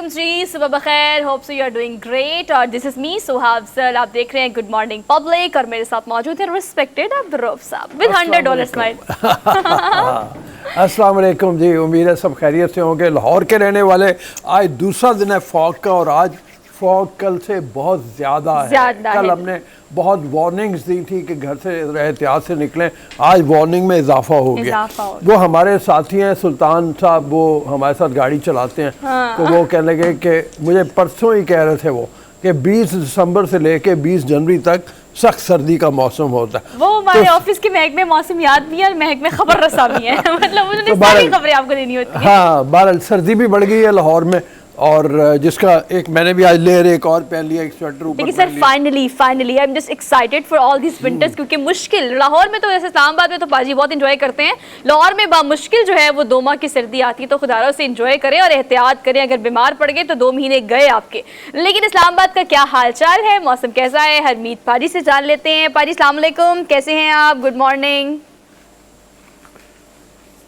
वालेकुम जी, सुबह बखैर, hope so you are doing great. और this is me Suhab sir, आप देख रहे हैं गुड मॉर्निंग पब्लिक और मेरे साथ मौजूद है रिस्पेक्टेड अब्दुर्रऊफ साहब विद $100 स्माइल। अस्सलाम वालेकुम जी, उम्मीद है सब खैरियत से होंगे। लाहौर के रहने वाले, आज दूसरा दिन है फॉग का और आज फॉग कल से बहुत ज़्यादा है। कल हमने बहुत वार्निंग्स दी थी कि घर से एहतियात से निकलें, आज वार्निंग में इजाफा हो गया। वो हमारे साथी हैं सुल्तान साहब, वो हमारे साथ गाड़ी चलाते हैं। तो वो कहने लगे कि मुझे परसों ही कह रहे थे वो कि 20 दिसंबर से लेके 20 जनवरी तक सख्त सर्दी का मौसम होता है। वो हमारे ऑफिस के महकमे मौसम याद भी है और महकमे खबर रसा भी है। मतलब उन्होंने सारी खबरें आपको देनी होती है। हाँ, बहरहाल सर्दी भी बढ़ गई है लाहौर में और जिसका एक मैंने भी आज लेयर एक और पहन लिया, एक स्वेटर ऊपर। लेकिन sir finally I am just excited for all this winters, क्योंकि मुश्किल लाहौर में तो जैसे इस्लामाबाद में तो पाजी बहुत इंजॉय करते हैं, लाहौर में बामुश्किल जो है वो 2 माह की सर्दी आती है। तो खुदारा से इंजॉय करें और एहतियात करें, अगर बीमार पड़ गए तो 2 महीने गए आपके। लेकिन इस्लामाबाद का क्या हाल चाल है, मौसम कैसा है, हरमीत पाजी से जान लेते हैं। पाजी अस्सलाम वालेकुम, कैसे हैं आप? Good morning.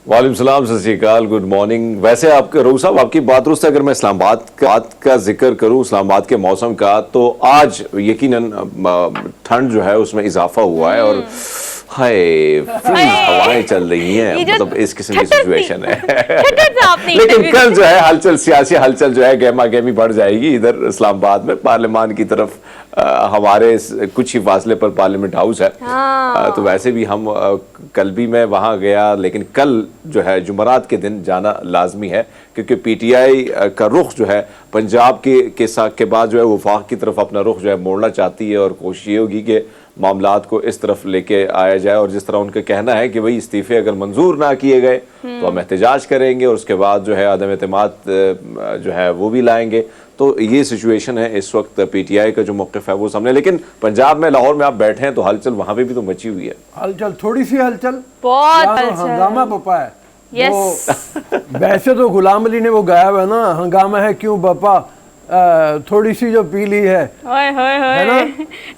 वालेकुम सलाम, सत श्री अकाल, गुड मॉर्निंग। वैसे आपके रऊफ साहब, आपकी बात दुरुस्त है। अगर मैं इस्लामाबाद का जिक्र करूं, इस्लामाबाद के मौसम का, तो आज यकीनन ठंड जो है उसमें इजाफा हुआ है और हाय फ्रीज हवाएं चल रही हैं। मतलब इस किस्म की सिचुएशन है। लेकिन कल जो है हलचल, सियासी हलचल जो है गहमा गहमी बढ़ जाएगी इधर इस्लामाबाद में। पार्लियामान की तरफ हमारे कुछ ही फासले पर पार्लियामेंट हाउस है। तो वैसे भी हम कल भी मैं वहां गया, लेकिन कल जो है जुमरात के दिन जाना लाजमी है, क्योंकि पीटीआई का रुख जो है पंजाब के बाद जो है वफाक की तरफ अपना रुख जो है मोड़ना चाहती है और कोशिश ये होगी कि मामलात को इस तरफ लेके आया जाए। और जिस तरह उनका कहना है कि भाई इस्तीफे अगर मंजूर ना किए गए तो हम एहतजाज करेंगे और उसके बाद जो है अदम एतमाद जो है वो भी लाएंगे। तो ये सिचुएशन है इस वक्त पीटीआई का जो मौक़िफ़ है वो सामने। लेकिन पंजाब में, लाहौर में आप बैठे हैं तो हलचल वहां पे भी तो मची हुई है। हलचल, थोड़ी सी हलचल, बहुत हंगामा बपा है। यस। वैसे तो गुलाम अली ने वो गाया हुआ है ना, हंगामा है क्यों बपा, थोड़ी सी जो पी ली है ना।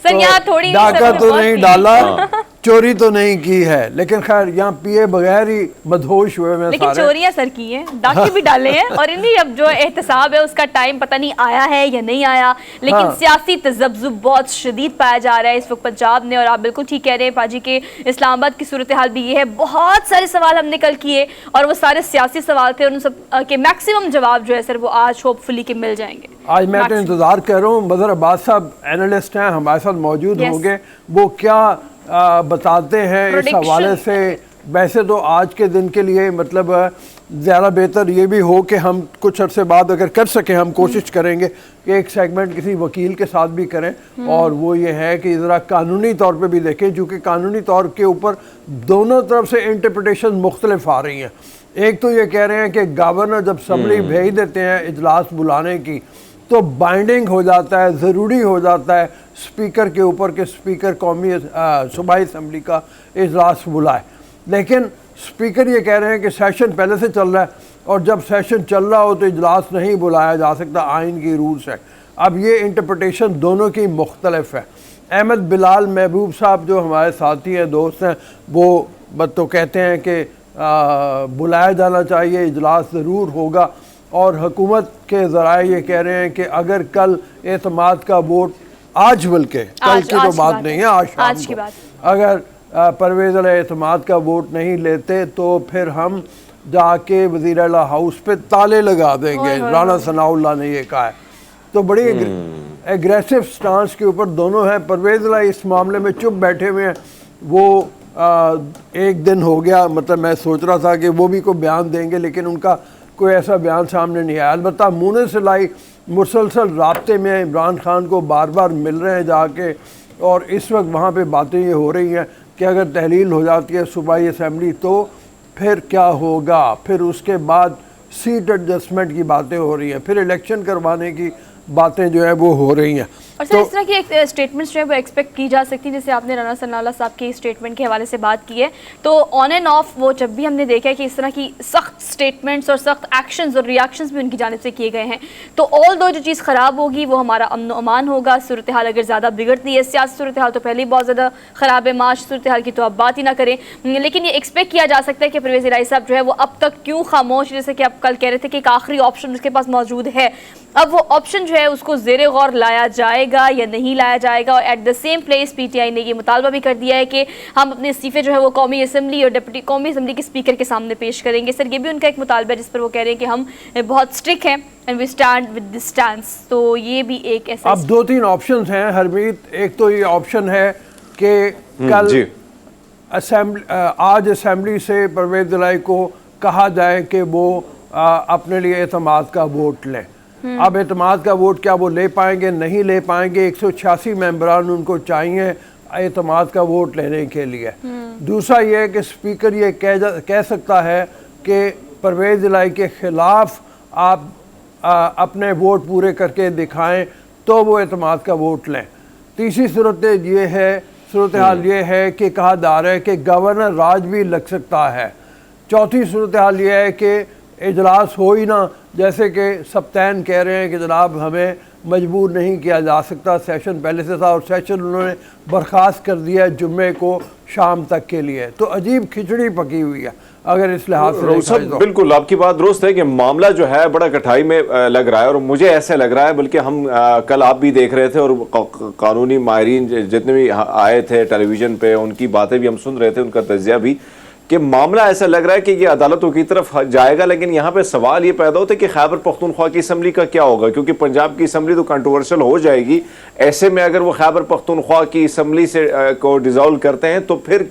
सर यहाँ थोड़ी डाका तो नहीं डाला, चोरी तो नहीं की है, लेकिन खैर यहाँ पिए बगैर ही मदहोश हुए में। लेकिन चोरियां सर की हैं, डाके भी डाले हैं और इन्हीं अब जो एहतसाब है उसका टाइम पता नहीं आया है या नहीं आया। लेकिन सियासी तजब्जुब बहुत शदीद पाया जा रहा है इस वक्त पंजाब में। और आप बिल्कुल ठीक कह रहे हैं पाजी के इस्लामाबाद की सूरत हाल भी ये है। बहुत सारे सवाल हमने कल किए और वो सारे सियासी सवाल थे, उन सब के मैक्सिमम जवाब जो है सर वो आज होपफुली के मिल जाएंगे। आज मैं तो इंतजार कर रहा हूँ, मदर अब्बास साहब एनालिस्ट हैं, हमारे साथ मौजूद होंगे, वो क्या बताते हैं इस हवाले से। वैसे तो आज के दिन के लिए मतलब ज़्यादा बेहतर ये भी हो कि हम कुछ अरसे बाद अगर कर सकें, हम कोशिश करेंगे कि एक सेगमेंट किसी वकील के साथ भी करें। और वो ये है कि ज़रा कानूनी तौर पे भी देखें, क्योंकि कानूनी तौर के ऊपर दोनों तरफ से इंटरप्रिटेशन मुख्तलिफ आ रही हैं। एक तो ये कह रहे हैं कि गवर्नर जब समरी भेज देते हैं इजलास बुलाने की तो बाइंडिंग हो जाता है, ज़रूरी हो जाता है स्पीकर के ऊपर कि स्पीकर कौमी सूबाई असम्बली का इजलास बुलाए। लेकिन स्पीकर ये कह रहे हैं कि सेशन पहले से चल रहा है और जब सेशन चल रहा हो तो इजलास नहीं बुलाया जा सकता, आइन की रूल्स है। अब ये इंटरप्रटेशन दोनों की मुख्तलिफ है। अहमद बिलाल महबूब साहब जो हमारे साथी हैं, दोस्त हैं, वो तो कहते हैं कि बुलाया जाना चाहिए, इजलास ज़रूर होगा। और हुकूमत के ज़राए ये कह रहे हैं कि अगर कल एतमाद का वोट आज, बल्कि कल की तो बात नहीं है, आज की बात, अगर परवेज़ एतमाद का वोट नहीं लेते तो फिर हम जाके वज़ीर आला हाउस पे ताले लगा देंगे। राना सनाउल्लाह ने ये कहा है। तो बड़ी एग्रेसिव स्टांस के ऊपर दोनों हैं। परवेज़ इस मामले में चुप बैठे हुए हैं। वो एक दिन हो गया, मतलब मैं सोच रहा था कि वो भी कोई बयान देंगे, लेकिन उनका कोई ऐसा बयान सामने नहीं आया। अलबत्ता मुने सिलाई मुसलसल राब्ते में इमरान खान को बार बार मिल रहे हैं जाके, और इस वक्त वहाँ पे बातें ये हो रही हैं कि अगर तहलील हो जाती है सूबाई असम्बली तो फिर क्या होगा। फिर उसके बाद सीट एडजस्टमेंट की बातें हो रही हैं, फिर इलेक्शन करवाने की बातें जो है वो हो रही हैं। और सर इस तरह की एक स्टेटमेंट्स जो है वो एक्सपेक्ट की जा सकती है, जैसे आपने राना सनाउल्लाह साहब के स्टेटमेंट के हवाले से बात की है, तो ऑन एंड ऑफ वो जब भी हमने देखा है कि इस तरह की सख्त स्टेटमेंट्स और सख्त एक्शंस और रिएक्शंस भी उनकी जानिब से किए गए हैं, तो ऑल दो जो चीज़ ख़राब होगी वो हमारा अमन अमान होगा। सूरत हाल अगर ज़्यादा बिगड़ती है, सियासी सूरत हाल तो पहले ही बहुत ज़्यादा ख़राब है, माश सूरत हाल की तो आप बात ही ना करें, लेकिन ये एक्सपेक्ट किया जा सकता है कि परवेज़ इलाही साहब जो है वो अब तक क्यों खामोश, जैसे कि आप कल कह रहे थे कि एक आखिरी ऑप्शन उसके पास मौजूद है, अब वो ऑप्शन जो है उसको ज़ेरे गौर लाया जाएगा या नहीं लाया जाएगा। और at the same place PTI ने ये मुतालबा भी कर दिया है कि हम अपने इस्तीफे जो है वो कौमी असम्बली और डिप्टी कौमी असम्बली के स्पीकर के सामने पेश करेंगे। सर ये भी उनका एक मुतालबा है जिस पर वो कह रहे हैं कि हम बहुत स्ट्रिक्ट हैं and we stand with this stance, तो ये भी एक ऐसा अब 2-3 ऑप्शंस हैं हरमीत। एक तो ये ऑप्शन है कि कल आज असम्बली से परवेज़ इलाही को कहा जाए कि वो अपने लिए एतमाद का वोट लें। अब एतमाद का वोट क्या वो ले पाएंगे, नहीं ले पाएंगे? 186 मेंबरान उनको चाहिए एतमाद का वोट लेने के लिए। दूसरा ये है कि स्पीकर ये कह सकता है कि परवेज़ इलाही के ख़िलाफ़ आप अपने वोट पूरे करके दिखाएं तो वो एतमाद का वोट लें। तीसरी सूरत हाल ये है कि कहा जा रहा है कि गवर्नर राज भी लग सकता है। चौथी सूरत हाल ये है कि इजलास हो ही ना, जैसे कि सप्तान कह रहे हैं कि जनाब हमें मजबूर नहीं किया जा सकता, सेशन पहले से था और सेशन उन्होंने बर्खास्त कर दिया है जुम्मे को शाम तक के लिए। तो अजीब खिचड़ी पकी हुई है अगर इस लिहाज से देखा जाए तो। बिल्कुल आपकी बात दुरुस्त है कि मामला जो है बड़ा कठाई में लग रहा है, और मुझे ऐसे लग रहा है, बल्कि हम कल आप भी देख रहे थे और कानूनी माहिरीन जितने भी आए थे टेलीविजन पे उनकी बातें भी हम सुन रहे थे, उनका तजिया भी, कि मामला ऐसा लग रहा है कि ये अदालतों की तरफ जाएगा। लेकिन यहाँ पे सवाल ये पैदा होता है कि खैबर पख्तूनख्वा की असम्बली का क्या होगा, क्योंकि पंजाब की असम्बली तो कंट्रोवर्शियल हो जाएगी। ऐसे में अगर वो खैबर पख्तूनख्वा की असम्बली से को डिसॉल्व करते हैं तो फिर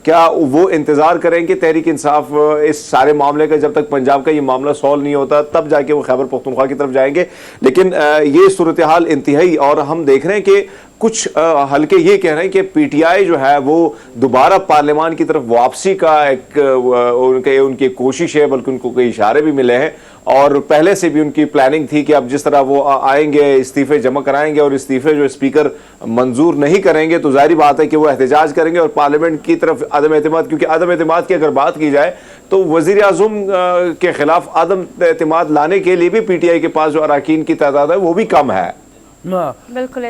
क्या वो इंतजार करेंगे तहरीक इंसाफ इस सारे मामले का, जब तक पंजाब का ये मामला सॉल्व नहीं होता तब जाके वो खैबर पख्तूनख्वा की तरफ जाएंगे। लेकिन ये सूरत हाल इंतहाई, और हम देख रहे हैं कि कुछ हल्के ये कह रहे हैं कि पीटीआई जो है वो दोबारा पार्लियामान की तरफ वापसी का एक उनकी कोशिश है, बल्कि उनको कई इशारे भी मिले हैं और पहले से भी उनकी प्लानिंग थी कि अब जिस तरह वो आएंगे इस्तीफे जमा कराएंगे और इस्तीफे जो स्पीकर मंजूर नहीं करेंगे तो जाहिर बात है कि वो एहतजाज करेंगे और पार्लियामेंट की तरफ अदम एतमाद, क्योंकि अदम एतमाद की अगर बात की जाए तो वजीर आज़म के खिलाफ अदम एतमाद लाने के लिए भी पीटीआई के पास जो अरकान की तादाद है वो भी कम है। बिल्कुल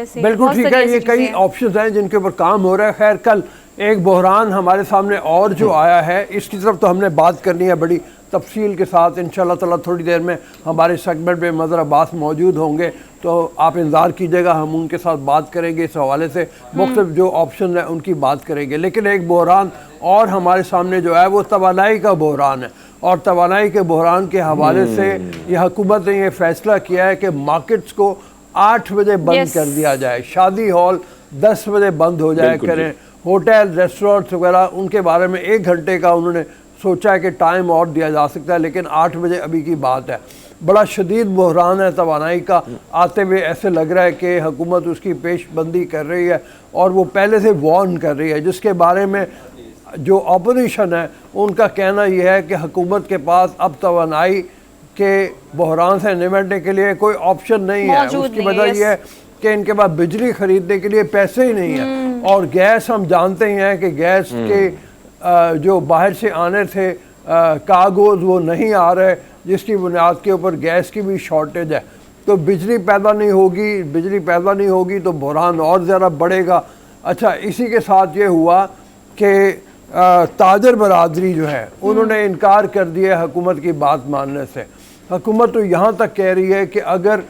ठीक है, ये कई ऑप्शंस हैं जिनके ऊपर काम हो रहा है। खैर कल एक बहरान हमारे सामने और जो आया है इसकी तरफ तो हमने बात करनी है बड़ी तफसील के साथ इंशाल्लाह ताला। थोड़ी देर में हमारे सेगमेंट में मदर अब्बास मौजूद होंगे तो आप इंतज़ार कीजिएगा, हम उनके साथ बात करेंगे, इस हवाले से मुख्तलिफ जो ऑप्शन है उनकी बात करेंगे। लेकिन एक बहरान और हमारे सामने जो है वो तवानाई का बहरान है, और तवानाई के बहरान के हवाले से ये हुकूमत ने यह फैसला किया है कि मार्केट्स को 8 बजे बंद कर दिया जाए, शादी हॉल 10 बजे बंद हो जाए करें, होटल रेस्टोरेंट्स वगैरह उनके बारे में 1 घंटे का उन्होंने सोचा है कि टाइम और दिया जा सकता है, लेकिन 8 बजे अभी की बात है। बड़ा शदीद बहरान है तवानाई का आते हुए, ऐसे लग रहा है कि हुकूमत उसकी पेशबंदी कर रही है और वो पहले से वार्न कर रही है, जिसके बारे में जो अपोजिशन है उनका कहना यह है कि हुकूमत के पास अब तवानाई के बहरान से निपटने के लिए कोई ऑप्शन नहीं है। उसकी वजह यह है कि इनके पास बिजली खरीदने के लिए पैसे ही नहीं है, और गैस हम जानते ही हैं कि गैस के जो बाहर से आने थे कागोज वो नहीं आ रहे, जिसकी बुनियाद के ऊपर गैस की भी शॉर्टेज है। तो बिजली पैदा नहीं होगी तो बहरान और ज़्यादा बढ़ेगा। अच्छा, इसी के साथ ये हुआ कि ताजर बरादरी जो है उन्होंने इनकार कर दिया हुकूमत की बात मानने से। हुकूमत तो यहाँ तक कह रही है कि अगर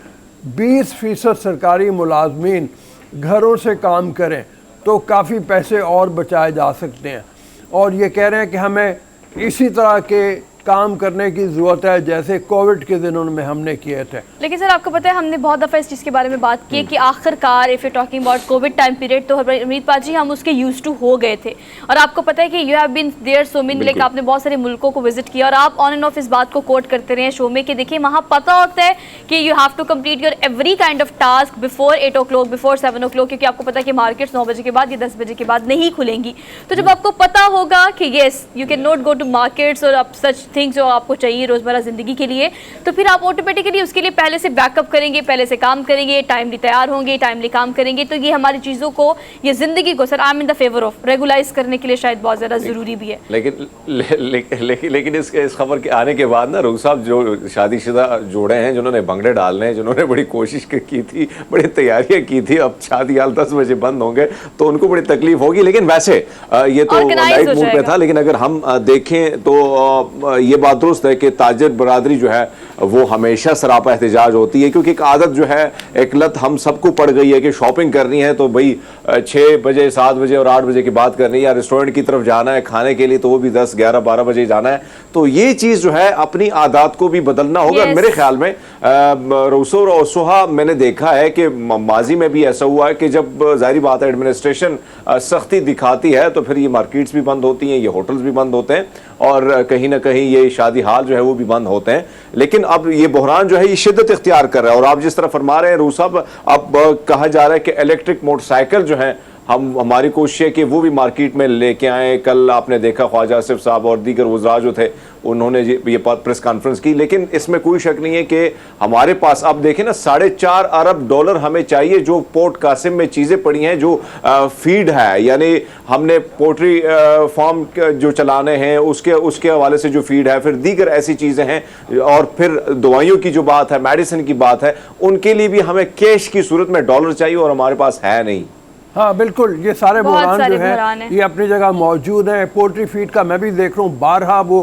20% सरकारी मुलाजमीन घरों से काम करें तो काफ़ी पैसे और बचाए जा सकते हैं, और ये कह रहे हैं कि हमें इसी तरह के काम करने की ज़रूरत है जैसे कोविड के दिनों में हमने किए थे। लेकिन सर आपको पता है हमने बहुत दफ़ा इस चीज़ के बारे में बात की है कि आखिरकार if you talking about Covid time period तो अमीर पाजी हम उसके यूज टू हो गए थे, और आपको पता है कि you have been there so many, like आपने बहुत सारे मुल्कों को विजिट किया और आप ऑन एंड ऑफ इस बात को कोट करते रहे शो में कि देखिए वहाँ पता होता है कि you have to complete your every kind of task before 8 o'clock, before 7 o'clock, क्योंकि आपको पता है कि मार्केट्स 9 बजे के बाद या 10 बजे के बाद नहीं खुलेंगी। तो जब आपको पता होगा कि yes you can not go to markets और आप सच थिंग्स जो आपको चाहिए रोज़मर्रा ज़िंदगी के लिए, तो फिर आप ऑटोमेटिकली उसके लिए पहले से बैकअप करेंगे, पहले से काम करेंगे, टाइमली तैयार होंगे, टाइमली काम करेंगे। तो ये हमारी चीज़ों को, ये ज़िंदगी को sir I am in the favour of regularise करने के लिए शायद बहुत ज़्यादा ज़रूरी भी है। लेकिन इस खबर के आने के बाद ना रूह साहब, जो शादीशुदा जोड़े हैं जिन्होंने भंगड़े डालने हैं, जिन्होंने बड़ी कोशिश की थी, बड़ी तैयारियां की थी, अब शादी हाल 10 बजे बंद होंगे तो उनको बड़ी तकलीफ होगी। लेकिन वैसे ये तो लाइट मूड पे था, लेकिन अगर हम देखें तो ये बात दुरुस्त है कि ताजर बरादरी जो है वो हमेशा सरापा एहतजाज होती है, क्योंकि एक आदत जो है, एक लत हम सबको पड़ गई है कि शॉपिंग करनी है तो भाई 6 बजे 7 बजे और 8 बजे की बात करनी है, या रेस्टोरेंट की तरफ जाना है खाने के लिए तो वो भी 10 11 12 बजे जाना है। तो ये चीज़ जो है अपनी आदत को भी बदलना होगा। मेरे ख्याल में रऊसो और सोहा, मैंने देखा है कि माजी में भी ऐसा हुआ है कि जब जाहिर बात है एडमिनिस्ट्रेशन सख्ती दिखाती है तो फिर ये मार्केट्स भी बंद होती हैं, ये होटल्स भी बंद होते हैं और कहीं ना कहीं ये शादी हाल जो है वो भी बंद होते हैं। लेकिन अब ये बहरान जो है ये शिद्दत इख्तियार कर रहा है, और आप जिस तरह फरमा रहे हैं रूह साहब, अब कहा जा रहा है कि इलेक्ट्रिक मोटरसाइकिल जो है हमारी कोशिश है कि वो भी मार्केट में लेके आए। कल आपने देखा ख्वाजा आसिफ साहब और दीगर वज़रा जो थे उन्होंने ये प्रेस कॉन्फ्रेंस की, लेकिन इसमें कोई शक नहीं है कि हमारे पास अब देखें ना $4.5 अरब हमें चाहिए, जो पोर्ट कासिम में चीज़ें पड़ी हैं, जो फीड है, यानी हमने पोल्ट्री फार्म जो चलाने हैं उसके हवाले से जो फीड है, फिर दीगर ऐसी चीज़ें हैं, और फिर दवाइयों की जो बात है, मेडिसिन की बात है, उनके लिए भी हमें कैश की सूरत में डॉलर चाहिए और हमारे पास है नहीं। हाँ बिल्कुल, ये सारे बहरान जो है ये अपनी जगह मौजूद हैं। पोल्ट्री फीड का मैं भी देख रहा हूँ, बारहा वो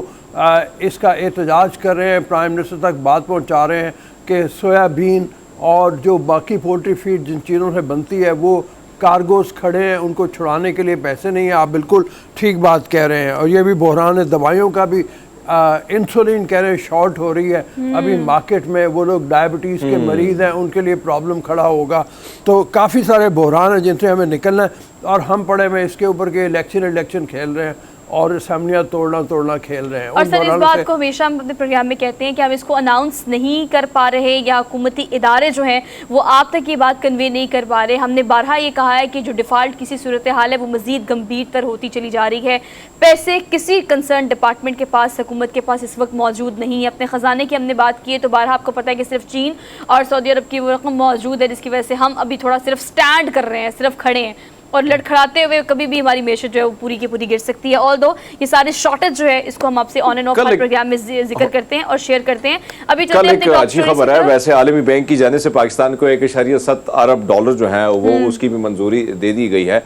इसका एहतजाज कर रहे हैं, प्राइम मिनिस्टर तक बात पहुँचा रहे हैं कि सोयाबीन और जो बाकी पोल्ट्री फीड जिन चीज़ों से बनती है वो कार्गोस खड़े हैं, उनको छुड़ाने के लिए पैसे नहीं हैं। आप बिल्कुल ठीक बात कह रहे हैं। और ये भी बहरान है, दवाइयों का भी इंसुलिन कह रहे हैं शॉर्ट हो रही है अभी मार्केट में, वो लोग डायबिटीज़ के मरीज़ हैं, उनके लिए प्रॉब्लम खड़ा होगा। तो काफ़ी सारे बहरान हैं जिनसे हमें निकलना है, और हम पड़े हुए इसके ऊपर के इलेक्शन खेल रहे हैं और असम्बलियाँ तोड़ना खेल रहे हैं। और सर इस बात को हमेशा हम अपने प्रोग्राम में कहते हैं कि हम इसको अनाउंस नहीं कर पा रहे, या हुकूमती इदारे जो हैं वो आप तक ये बात कन्वे नहीं कर पा रहे। हमने बारहा ये कहा है कि जो डिफ़ॉल्ट किसी सूरत हाल है वो मज़ीद गंभीर तर होती चली जा रही है। पैसे किसी कंसर्न डिपार्टमेंट के पास, हुकूमत के पास इस वक्त मौजूद नहीं है। अपने ख़जाने की हमने बात की है तो बारहा आपको पता है कि सिर्फ चीन और सऊदी अरब की वो रकम मौजूद है, जिसकी वजह से हम अभी थोड़ा सिर्फ स्टैंड कर रहे हैं, सिर्फ खड़े हैं, और लड़खड़ाते हुए कभी भी हमारी मेशत जो है वो पूरी की पूरी गिर सकती है। ऑल्दो ये सारे शॉर्टेज जो है इसको हम आपसे ऑन एंड ऑफ प्रोग्राम में जिक्र करते हैं और शेयर करते हैं। अभी कल एक अच्छी खबर है, वैसे आलमी बैंक की जाने से पाकिस्तान को $1.7 अरब जो है वो उसकी भी मंजूरी दे दी गई है।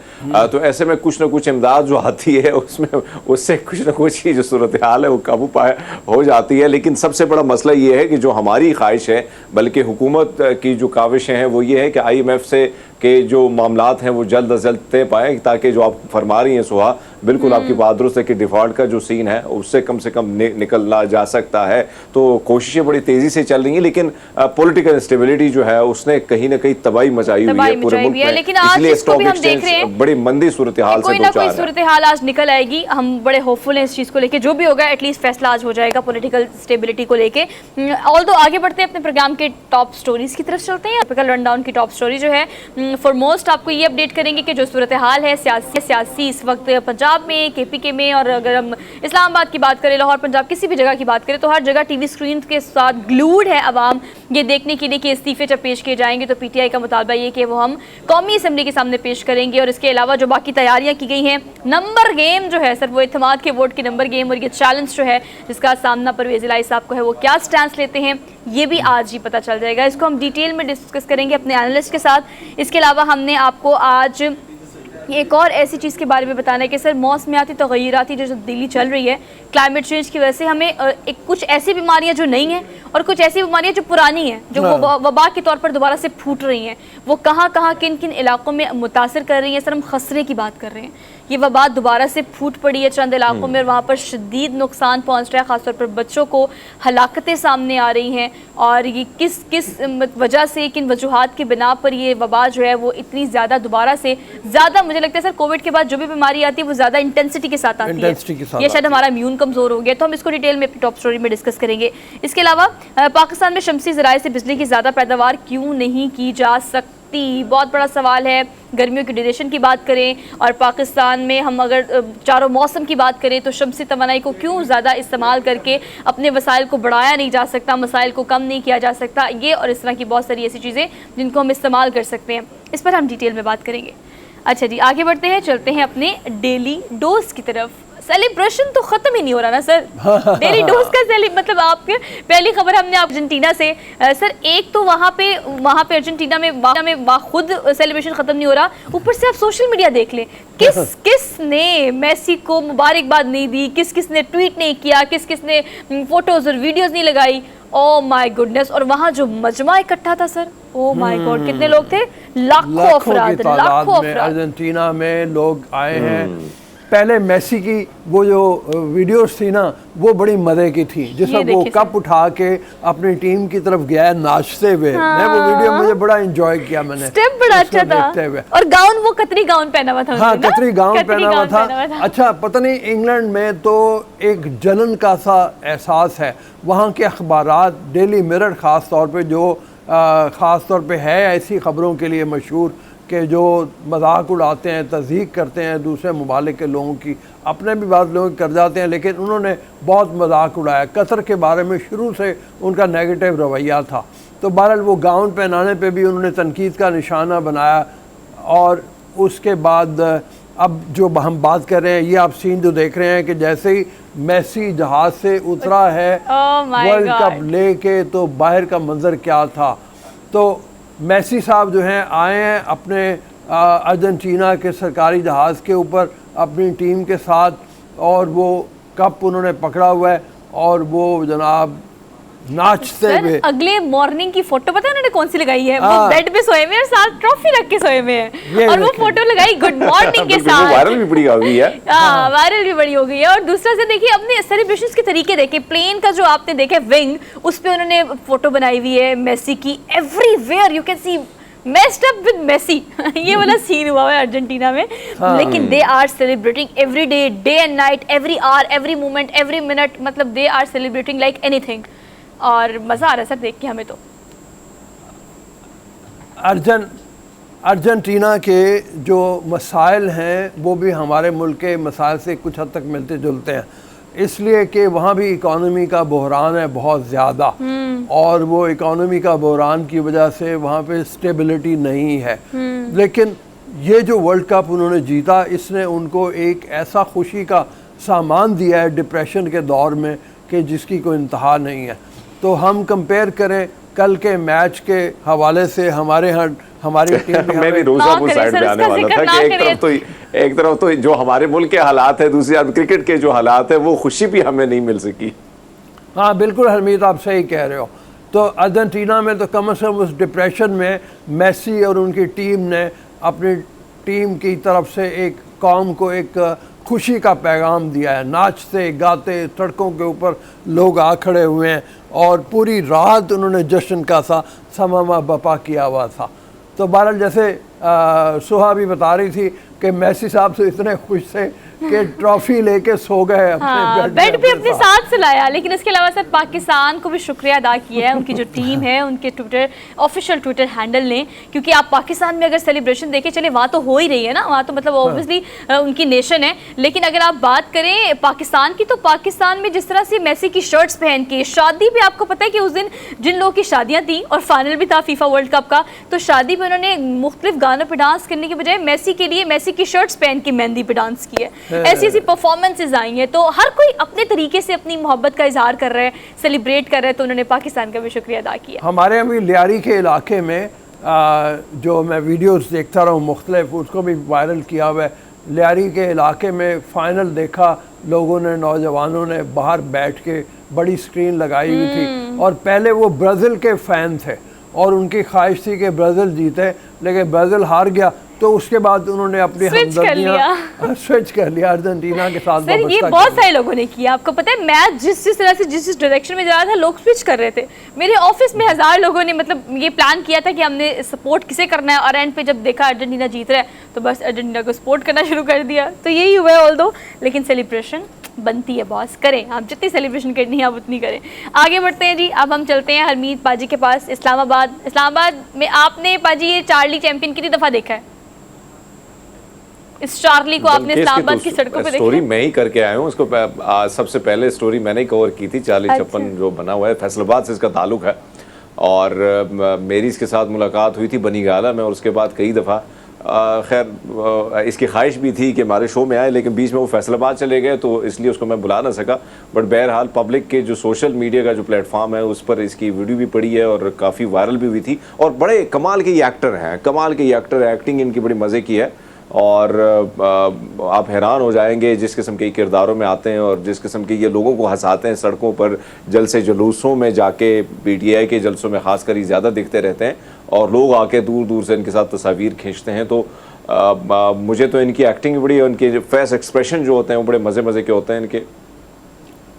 तो ऐसे में कुछ ना कुछ इमदाद जो आती है उसमें उससे कुछ ना कुछ ही जो सूरत हाल है वो काबू पाए हो जाती है। लेकिन सबसे बड़ा मसला ये है कि जो हमारी ख्वाहिश है, बल्कि हुकूमत की जो काविशें हैं वो ये है कि IMF से के जो मामलात हैं वो जल्द अज जल्द तय पाएँ, ताकि जो आप फरमा रही हैं सुहा, बिल्कुल आपकी बात दुरुस्त है कि डिफ़ॉल्ट का जो सीन है उससे कम से कम निकलना जा सकता है। तो कोशिशें बड़ी तेज़ी से चल रही हैं, लेकिन पॉलिटिकल इंस्टेबिलिटी जो है उसने कहीं ना कहीं तबाही मचाई हुई है पूरे मुल्क में। लेकिन आज इसको भी हम देख रहे हैं बड़ी मंदी सूरत हाल से कोई ना कोई सूरत हाल आज निकल आएगी। हम बड़े होपफुल हैं इस चीज़ को लेके, जो भी होगा एटलीस्ट फैसला आज हो जाएगा पॉलिटिकल स्टेबिलिटी को लेके। ऑल्दो आगे बढ़ते हैं, अपने प्रोग्राम के टॉप स्टोरीज की तरफ चलते हैं। टिपिकल रनडाउन की टॉप स्टोरी जो है फॉरमोस्ट आपको ये अपडेट करेंगे कि जो सूरत हाल है सियासी इस वक्त पंजाब में, KPK में, और अगर हम इस्लामाबाद की बात करें, लाहौर, पंजाब, किसी भी जगह की बात करें, तो हर जगह TV स्क्रीन के साथ ग्लूड है अवाम ये देखने के लिए कि इस्तीफे जब पेश किए जाएंगे तो PTI का मुतालबा ये कि वो हम कौमी असम्बली के सामने पेश करेंगे। और इसके अलावा जो बाकी तैयारियां की गई हैं, नंबर गेम जो है सर, वो इत्तेमाद के वोट की नंबर गेम, और ये चैलेंज जो है जिसका सामना परवेज़ इलाही साहब को है, वो क्या स्टैंस लेते हैं ये भी आज ही पता चल जाएगा। इसको हम डिटेल में डिस्कस करेंगे अपने एनालिस्ट के साथ। इसके अलावा हमने आपको आज एक और ऐसी चीज़ के बारे में बताना है कि सर मौसमियाती तग़य्युराती जो तब्दीली चल रही है क्लाइमेट चेंज की वजह से, हमें एक कुछ ऐसी बीमारियां जो नई हैं और कुछ ऐसी बीमारियां जो पुरानी हैं, जो वबा के तौर पर दोबारा से फूट रही हैं, वो कहाँ कहाँ किन किन इलाकों में मुतासर कर रही हैं। सर हम खसरे की बात कर रहे हैं, ये वबा दोबारा से फूट पड़ी है चंद इलाकों में और वहाँ पर शदीद नुकसान पहुँच रहा है, ख़ासतौर पर बच्चों को हलाकतें सामने आ रही हैं। और ये किस किस वजह से, किन वजूहात की बिना पर ये वबा जो है वो इतनी ज़्यादा दोबारा से ज़्यादा, मुझे लगता है सर कोविड के बाद जो भी बीमारी आती है वो ज़्यादा इंटेंसिटी के साथ आती है, ये शायद हमारा इम्यून कमज़ोर हो गया। तो हम इसको डिटेल में अपनी टॉप स्टोरी में डिस्कस करेंगे। इसके अलावा पाकिस्तान में शमसी ज़राए से बिजली की ज़्यादा पैदावार क्यों नहीं की जा सकती सख्ती, बहुत बड़ा सवाल है। गर्मियों की ड्यूरेशन की बात करें और पाकिस्तान में हम अगर चारों मौसम की बात करें तो शमसी तवानाई को क्यों ज़्यादा इस्तेमाल करके अपने वसाइल को बढ़ाया नहीं जा सकता, मसाइल को कम नहीं किया जा सकता, ये और इस तरह की बहुत सारी ऐसी चीज़ें जिनको हम इस्तेमाल कर सकते हैं। इस पर हम डिटेल में बात करेंगे। अच्छा जी, आगे बढ़ते हैं, चलते हैं अपने डेली डोज की तरफ। सेलिब्रेशन तो खत्म ही नहीं हो रहा ना सर। डेली डोज का मतलब आपके पहली खबर हमने अर्जेंटीना से सर, एक तो वहाँ पे अर्जेंटीना में खुद सेलिब्रेशन खत्म नहीं हो रहा, ऊपर से आप सोशल मीडिया देख लें, किस ने मेसी को मुबारकबाद नहीं दी, किस ने ट्वीट नहीं किया, किस ने फोटोज और वीडियोस नहीं लगाई। Oh my goodness. और वहाँ जो मजमा इकट्ठा था सर, ओ माय गॉड, कितने लोग थे? लाखों अफराद अर्जेंटीना में लोग आए हैं। पहले मेसी की वो जो वीडियोस थी ना, वो बड़ी मजे की थी, जिसमें वो कप उठा के अपनी टीम की तरफ गया नाचते हुए। मैं वो वीडियो मुझे बड़ा एंजॉय किया, मैंने स्टेप बड़ा अच्छा था। और गाउन, वो कतरी गाउन पहना हुआ था। हाँ, कतरी गाउन पहना हुआ था। अच्छा, पता नहीं इंग्लैंड में तो एक जलन का सा एहसास है। वहाँ के अखबारात, डेली मिरर ख़ास तौर पे, जो ख़ास तौर पे है ऐसी ख़बरों के लिए मशहूर, कि जो मजाक उड़ाते हैं, तज़हीक करते हैं दूसरे ममालिक के लोगों की, अपने भी बात लोग कर जाते हैं, लेकिन उन्होंने बहुत मजाक उड़ाया। कतर के बारे में शुरू से उनका नेगेटिव रवैया था। तो बहरहाल वो गाउन पहनाने पे भी उन्होंने तनकीद का निशाना बनाया। और उसके बाद अब जो हम बात कर रहे हैं, ये आप सीन जो देख रहे हैं कि जैसे ही मेसी जहाज़ से उतरा है वर्ल्ड कप लेके, तो बाहर का मंजर क्या था। तो मेसी साहब जो हैं आए हैं अपने अर्जेंटीना के सरकारी जहाज़ के ऊपर अपनी टीम के साथ, और वो कप उन्होंने पकड़ा हुआ है और वो जनाब नाचते हुए। अगले मॉर्निंग की फोटो पता है उन्होंने कौन सी लगाई है? वो बेड पे सोए हुए और साथ ट्रॉफी रख के सोए हुए हैं, और वो फोटो लगाई गुड मॉर्निंग के साथ। वायरल भी बड़ी हो गई है। हाँ, वायरल भी बड़ी हो गई है। और दूसरा से देखिए, अपने सेलिब्रेशंस के तरीके देखे, प्लेन का जो आपने देखे विंग, उस पे उन्होंने फोटो बनाई हुई है मेसी की। Everywhere you can see messed up with Messi. ये वाला सीन हुआ है अर्जेंटीना में। लेकिन they are celebrating every day, day and night, every hour, every moment, every minute, मतलब they are celebrating like anything. और मज़ा आ रहा है सर देख के हमें तो। अर्जेंटीना के जो मसाइल हैं वो भी हमारे मुल्क के मसाइल से कुछ हद तक मिलते जुलते हैं, इसलिए कि वहाँ भी इकॉनमी का बहरान है बहुत ज़्यादा, और वो इकॉनमी का बहरान की वजह से वहाँ पे स्टेबिलिटी नहीं है। लेकिन ये जो वर्ल्ड कप उन्होंने जीता, इसने उनको एक ऐसा खुशी का सामान दिया है डिप्रेशन के दौर में कि जिसकी कोई इंतहा नहीं है। तो हम कंपेयर करें कल के मैच के हवाले से, हमारे यहाँ हमारी टीम मैं भी रोज़ा उस साइड पे आने वाला था कि एक तरफ तो जो हमारे मुल्क के हालात है, दूसरी तरफ क्रिकेट के जो हालात है, वो खुशी भी हमें नहीं मिल सकी। हाँ बिल्कुल हरमीत, आप सही कह रहे हो। तो अर्जेंटीना में तो कम से कम उस डिप्रेशन में मेसी और उनकी टीम ने अपनी टीम की तरफ से एक कौम को एक खुशी का पैगाम दिया है। नाचते गाते सड़कों के ऊपर लोग आ खड़े हुए हैं, और पूरी रात उन्होंने जश्न का सा समामा बपा किया हुआ था। तो बहरहाल जैसे सुहा भी बता रही थी कि मेसी साहब से इतने खुश थे कि ट्रॉफी लेके सो गए अपने बेड पे अपने साथ सुलाया। लेकिन इसके अलावा सर पाकिस्तान को भी शुक्रिया अदा किया है, उनकी जो टीम है, उनके ट्विटर ऑफिशियल ट्विटर हैंडल ने, क्योंकि आप पाकिस्तान में अगर सेलिब्रेशन देखें, चले वहाँ तो हो ही रही है ना, वहाँ तो मतलब ऑब्वियसली उनकी नेशन है, लेकिन अगर आप बात करें पाकिस्तान की, तो पाकिस्तान में जिस तरह से मेसी की शर्ट्स पहन के शादी पे, आपको पता है कि उस दिन जिन लोगों की शादियाँ थी और फाइनल भी था फीफा वर्ल्ड कप का, तो शादी पे उन्होंने मुख्तलिफ गानों पर डांस करने के बजाय मेसी के लिए मेसी की शर्ट्स पहन के मेहंदी पे डांस किया। ऐसी ऐसी परफॉर्मेंसेज आई हैं, तो हर कोई अपने तरीके से अपनी मोहब्बत का इजहार कर रहा है, सेलिब्रेट कर रहा है, तो उन्होंने पाकिस्तान का भी शुक्रिया अदा किया। हमारे अभी लियारी के इलाके में जो मैं वीडियोस देखता रहा हूँ मुख्तलिफ, उसको भी वायरल किया हुआ है। लियारी के इलाके में फ़ाइनल देखा लोगों ने, नौजवानों ने बाहर बैठ के बड़ी स्क्रीन लगाई हुई थी, और पहले वो ब्राज़ील के फ़ैन थे और उनकी ख्वाहिश थी कि ब्राज़ील जीते, लेकिन ब्राज़ील हार गया। तो उसके बाद उन्होंने अपनी हमदर्दियां स्विच कर लिया अर्जेंटीना के साथ। सर ये बहुत सारे लोगों ने किया, आपको पता है मैच जिस तरह से जिस डायरेक्शन में जा रहा था लोग स्विच कर रहे थे। मेरे ऑफिस में 1000 लोगों ने मतलब ये प्लान किया था कि हमने सपोर्ट किसे करना है, और एंड पे जब देखा अर्जेंटीना जीत रहा है तो बस अर्जेंटीना को सपोर्ट करना शुरू कर दिया। तो यही हुआ है ऑल दो, लेकिन सेलिब्रेशन बनती है बॉस, करें आप जितनी सेलिब्रेशन करनी है आप उतनी करें। आगे बढ़ते हैं जी, अब हम चलते हैं हरमीत पाजी के पास, इस्लामाबाद में आपने पाजी ये चार्ली चैंपियन कितनी दफ़ा देखा है? इस चार्ली को आपने इस्लामाबाद की सड़कों पे देखा? स्टोरी मैं ही करके आया हूँ उसको, सबसे पहले स्टोरी मैंने ही कवर की थी। चार्ली चैपलिन जो बना हुआ है, फैसलाबाद से इसका ताल्लुक है और मेरी इसके साथ मुलाकात हुई थी बनी गाला में और उसके बाद कई दफ़ा खैर इसकी ख्वाहिश भी थी कि हमारे शो में आए, लेकिन बीच में वो फैसलाबाद चले गए तो इसलिए उसको मैं बुला ना सका। बट बहरहाल पब्लिक के जो सोशल मीडिया का जो प्लेटफॉर्म है उस पर इसकी वीडियो भी पड़ी है और काफ़ी वायरल भी हुई थी। और बड़े कमाल के ये एक्टर हैं, कमाल के ये एक्टर, एक्टिंग इनकी बड़ी मज़े की है और आप हैरान हो जाएंगे जिस किस्म के किरदारों में आते हैं और जिस किस्म के ये लोगों को हंसाते हैं। सड़कों पर जलसे जुलूसों में जाके, PTI के जलसों में खासकर ही ज़्यादा दिखते रहते हैं और लोग आके दूर दूर से इनके साथ तस्वीर खींचते हैं। तो मुझे तो इनकी एक्टिंग बड़ी और इनके फेस एक्सप्रेशन जो होते हैं वो बड़े मज़े मज़े के होते हैं इनके।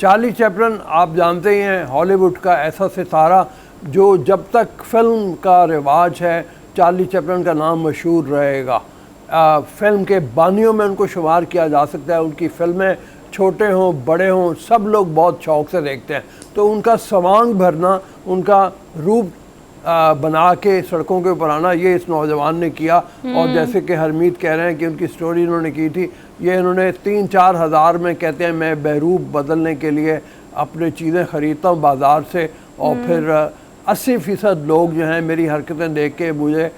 चार्ली चैपलिन आप जानते ही हैं हॉलीवुड का ऐसा सितारा जो जब तक फिल्म का रिवाज है चार्ली चैपलिन का नाम मशहूर रहेगा। फिल्म के बानियों में उनको शुमार किया जा सकता है। उनकी फिल्में छोटे हों बड़े हों सब लोग बहुत शौक़ से देखते हैं। तो उनका स्वांग भरना, उनका रूप बना के सड़कों के ऊपर आना, ये इस नौजवान ने किया। और जैसे कि हरमीत कह रहे हैं कि उनकी स्टोरी इन्होंने की थी, ये इन्होंने 3-4 हज़ार में कहते हैं मैं बहरूप बदलने के लिए अपनी चीज़ें ख़रीदता हूँ बाज़ार से और फिर 80% लोग जो हैं मेरी हरकतें देख के मुझे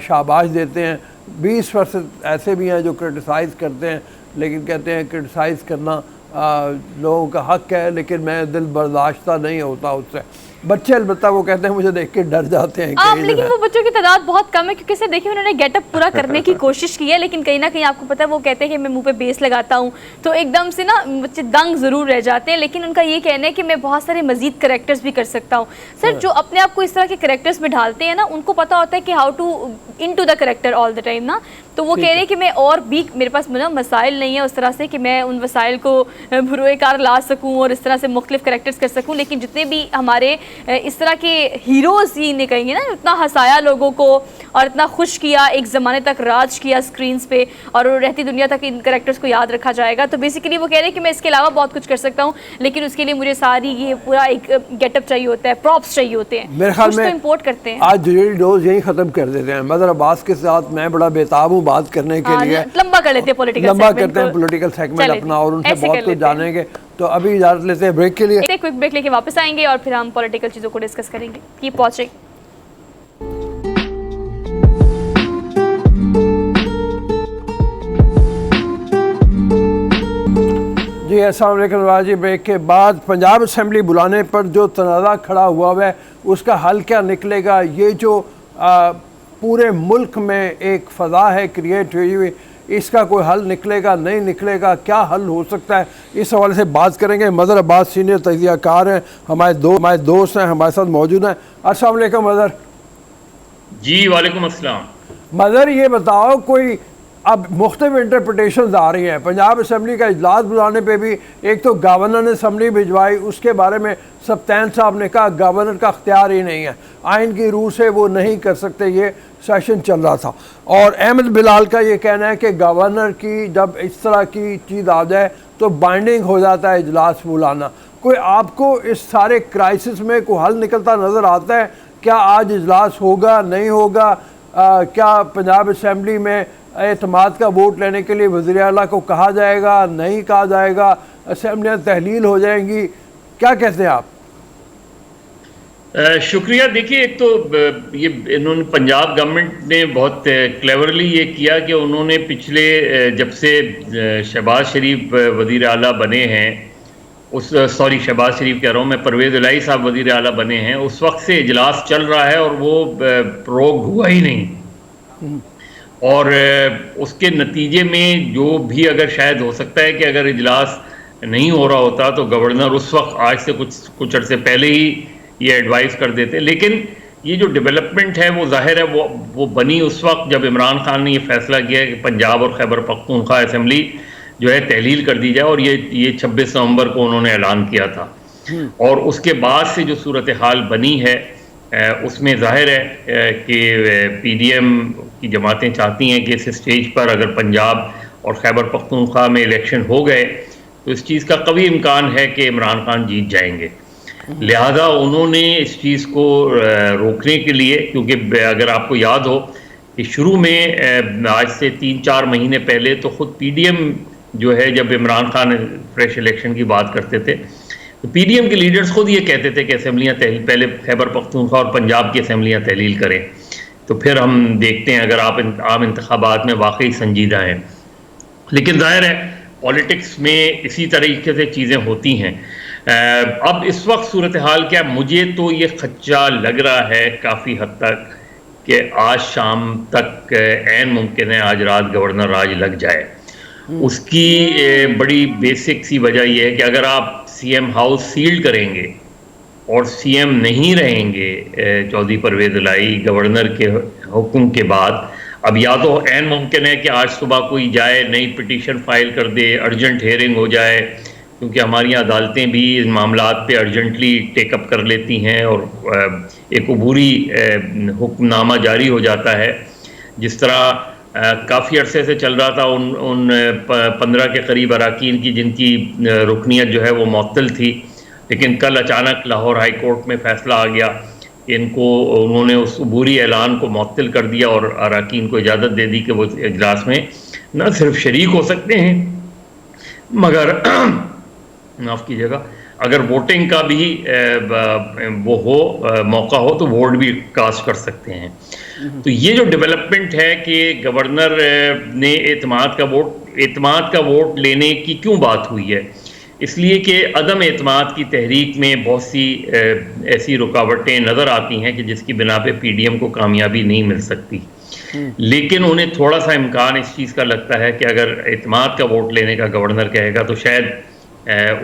शाबाश देते हैं। 20% ऐसे भी हैं जो क्रिटिसाइज़ करते हैं, लेकिन कहते हैं क्रिटिसाइज़ करना लोगों का हक़ है, लेकिन मैं दिल बर्दाश्ता नहीं होता उससे। बच्चे अलबत्ता वो कहते हैं मुझे देख के डर जाते हैं। लेकिन वो बच्चों की तादाद बहुत कम है क्योंकि देखिए उन्होंने गेटअप पूरा करने की कोशिश की है, लेकिन कहीं ना कहीं आपको पता है वो कहते हैं कि मैं मुंह पे बेस लगाता हूँ तो एकदम से ना बच्चे दंग ज़रूर रह जाते हैं। लेकिन उनका ये कहना है कि मैं बहुत सारे मजीद करेक्टर्स भी कर सकता हूँ। सर जो अपने आप को इस तरह के करेक्टर्स में ढालते हैं ना उनको पता होता है कि how to into the character all the time ना। तो वो कह रहे हैं कि मैं और भी मेरे पास मसाइल नहीं है उस तरह से कि मैं उन वसाइल को भरोएकार ला सकूं और इस तरह से मुख्तलिफ कैरेक्टर्स कर सकूं। लेकिन जितने भी हमारे इस तरह के हीरोज़ ही नहीं कहेंगे ना, इतना हंसाया लोगों को और इतना खुश किया, एक ज़माने तक राज किया स्क्रीन्स पे और रहती दुनिया तक इन कैरेक्टर्स को याद रखा जाएगा। तो बेसिकली वो कह रहे हैं कि मैं इसके अलावा बहुत कुछ कर सकता हूँ, लेकिन उसके लिए मुझे सारी ये पूरा एक गेटअप चाहिए होता है, प्रॉप्स चाहिए होते हैं। मेरे ख्याल में तो इम्पोर्ट करते हैं। आज रील डोज यही ख़त्म कर देते हैं। मदर अब्बास के साथ मैं बड़ा बेताब हूँ बात करने के लिए, लंबा कर लेते हैं पॉलिटिकल लंबा करते हैं पॉलिटिकल सेगमेंट अपना और उनसे बहुत कुछ जानेंगे। तो अभी इजाज़त लेते हैं ब्रेक के लिए, एक क्विक ब्रेक लेके वापस आएंगे और फिर हम पॉलिटिकल चीज़ों को डिस्कस करेंगे। Keep watching. जी अस्सलाम वालेकुम। राजी ब्रेक के बाद पंजाब असम्बली बुलाने पर जो तनाज़ा खड़ा हुआ है उसका हल क्या निकलेगा? ये जो पूरे मुल्क में एक फ़ज़ा है क्रिएट हुई हुई, इसका कोई हल निकलेगा नहीं निकलेगा, क्या हल हो सकता है, इस हवाले से बात करेंगे। मदर अब्बास सीनियर तजियाकार हैं, हमारे दोस्त हैं, हमारे साथ मौजूद हैं। अस्सलाम वालेकुम मदर। जी वालेकुम अस्सलाम। मदर ये बताओ, कोई अब मुख्तलिफ इंटरप्रटेशंस आ रही हैं। पंजाब असम्बली का इजलास बुलाने पे भी एक तो गवर्नर ने असम्बली भिजवाई, उसके बारे में सप्तान साहब ने कहा गवर्नर का अख्तियार ही नहीं है, आइन की रूह से वो नहीं कर सकते, ये सेशन चल रहा था। और अहमद बिलाल का ये कहना है कि गवर्नर की जब इस तरह की चीज़ आ जाए तो बाइंडिंग हो जाता है इजलास बुलाना। कोई आपको इस सारे क्राइसिस में कोई हल निकलता नज़र आता है? क्या आज इजलास होगा नहीं होगा? क्या पंजाब असम्बली में एतमाद का वोट लेने के लिए वज़ीर आला को कहा जाएगा नहीं कहा जाएगा? असम्बलियाँ तहलील हो जाएंगी? क्या कहते हैं आप? शुक्रिया। देखिए एक तो ये इन्होंने पंजाब गवर्नमेंट ने बहुत क्लेवरली ये किया कि उन्होंने पिछले जब से शहबाज शरीफ वज़ीर आला बने हैं शहबाज शरीफ कह रहा हूँ मैं, परवेज़ इलाही साहब वज़ीर आला बने हैं, उस वक्त से इजलास चल रहा है और वो प्रोग हुआ ही नहीं। और उसके नतीजे में जो भी अगर शायद हो सकता है कि अगर इजलास नहीं हो रहा होता तो गवर्नर उस वक्त आज से कुछ अर्से पहले ही ये एडवाइस कर देते। लेकिन ये जो डेवलपमेंट है वो जाहिर है वो बनी उस वक्त जब इमरान खान ने ये फैसला किया कि पंजाब और खैबर पख्तूनख्वा असम्बली जो है तहलील कर दी जाए, और ये 26 नवंबर को उन्होंने ऐलान किया था। और उसके बाद से जो सूरत हाल बनी है उसमें जाहिर है कि PDM की जमातें चाहती हैं कि इस स्टेज पर अगर पंजाब और खैबर पख्तूनख्वा में इलेक्शन हो गए तो इस चीज़ का कभी इम्कान है कि इमरान खान जीत जाएंगे। लिहाजा उन्होंने इस चीज़ को रोकने के लिए, क्योंकि अगर आपको याद हो कि शुरू में आज से 3-4 महीने पहले तो ख़ुद PDM जो है, जब इमरान खान फ्रेश इलेक्शन की बात करते थे तो PDM के लीडर्स खुद ये कहते थे कि असम्बलियाँ तहलील, पहले खैबर पख्तूनख्वा और पंजाब की असम्बलियाँ तहलील करें, तो फिर हम देखते हैं अगर आप आम इंतखाबात में वाकई संजीदा हैं। लेकिन जाहिर है पॉलिटिक्स में इसी तरीके से चीज़ें होती हैं। अब इस वक्त सूरत हाल क्या, मुझे तो ये खदशा लग रहा है काफ़ी हद तक कि आज शाम तक ऐन मुमकिन है आज रात गवर्नर राज लग जाए। उसकी बड़ी बेसिक सी वजह यह है कि अगर आप CM हाउस सील्ड करेंगे और CM नहीं रहेंगे चौधरी परवेज़ इलाही गवर्नर के हुक्म के बाद, अब या तो ऐन मुमकिन है कि आज सुबह कोई जाए नई पिटीशन फाइल कर दे, अर्जेंट हेयरिंग हो जाए, क्योंकि हमारी अदालतें भी इन मामलात पे अर्जेंटली टेकअप कर लेती हैं और एक अबूरी हुक्मनामा जारी हो जाता है। जिस तरह काफ़ी अरसे से चल रहा था, उन 15 के करीब अराकीन की जिनकी रुकनीत जो है वो मुअत्तल थी, लेकिन कल अचानक लाहौर हाई कोर्ट में फ़ैसला आ गया कि इनको, उन्होंने उस अबूरी ऐलान को मुअत्तल कर दिया और अराकीन को इजाज़त दे दी कि वो इजलास में न सिर्फ शरीक हो सकते हैं मगर माफ़ कीजिएगा, अगर वोटिंग का भी वो हो मौका हो तो वोट भी कास्ट कर सकते हैं। तो ये जो डेवलपमेंट है कि गवर्नर ने एतमाद का वोट लेने की क्यों बात हुई है, इसलिए कि अदम एतमाद की तहरीक में बहुत सी ऐसी रुकावटें नज़र आती हैं कि जिसकी बिना पे PDM को कामयाबी नहीं मिल सकती। लेकिन उन्हें थोड़ा सा इम्कान इस चीज़ का लगता है कि अगर एतमाद का वोट लेने का गवर्नर कहेगा तो शायद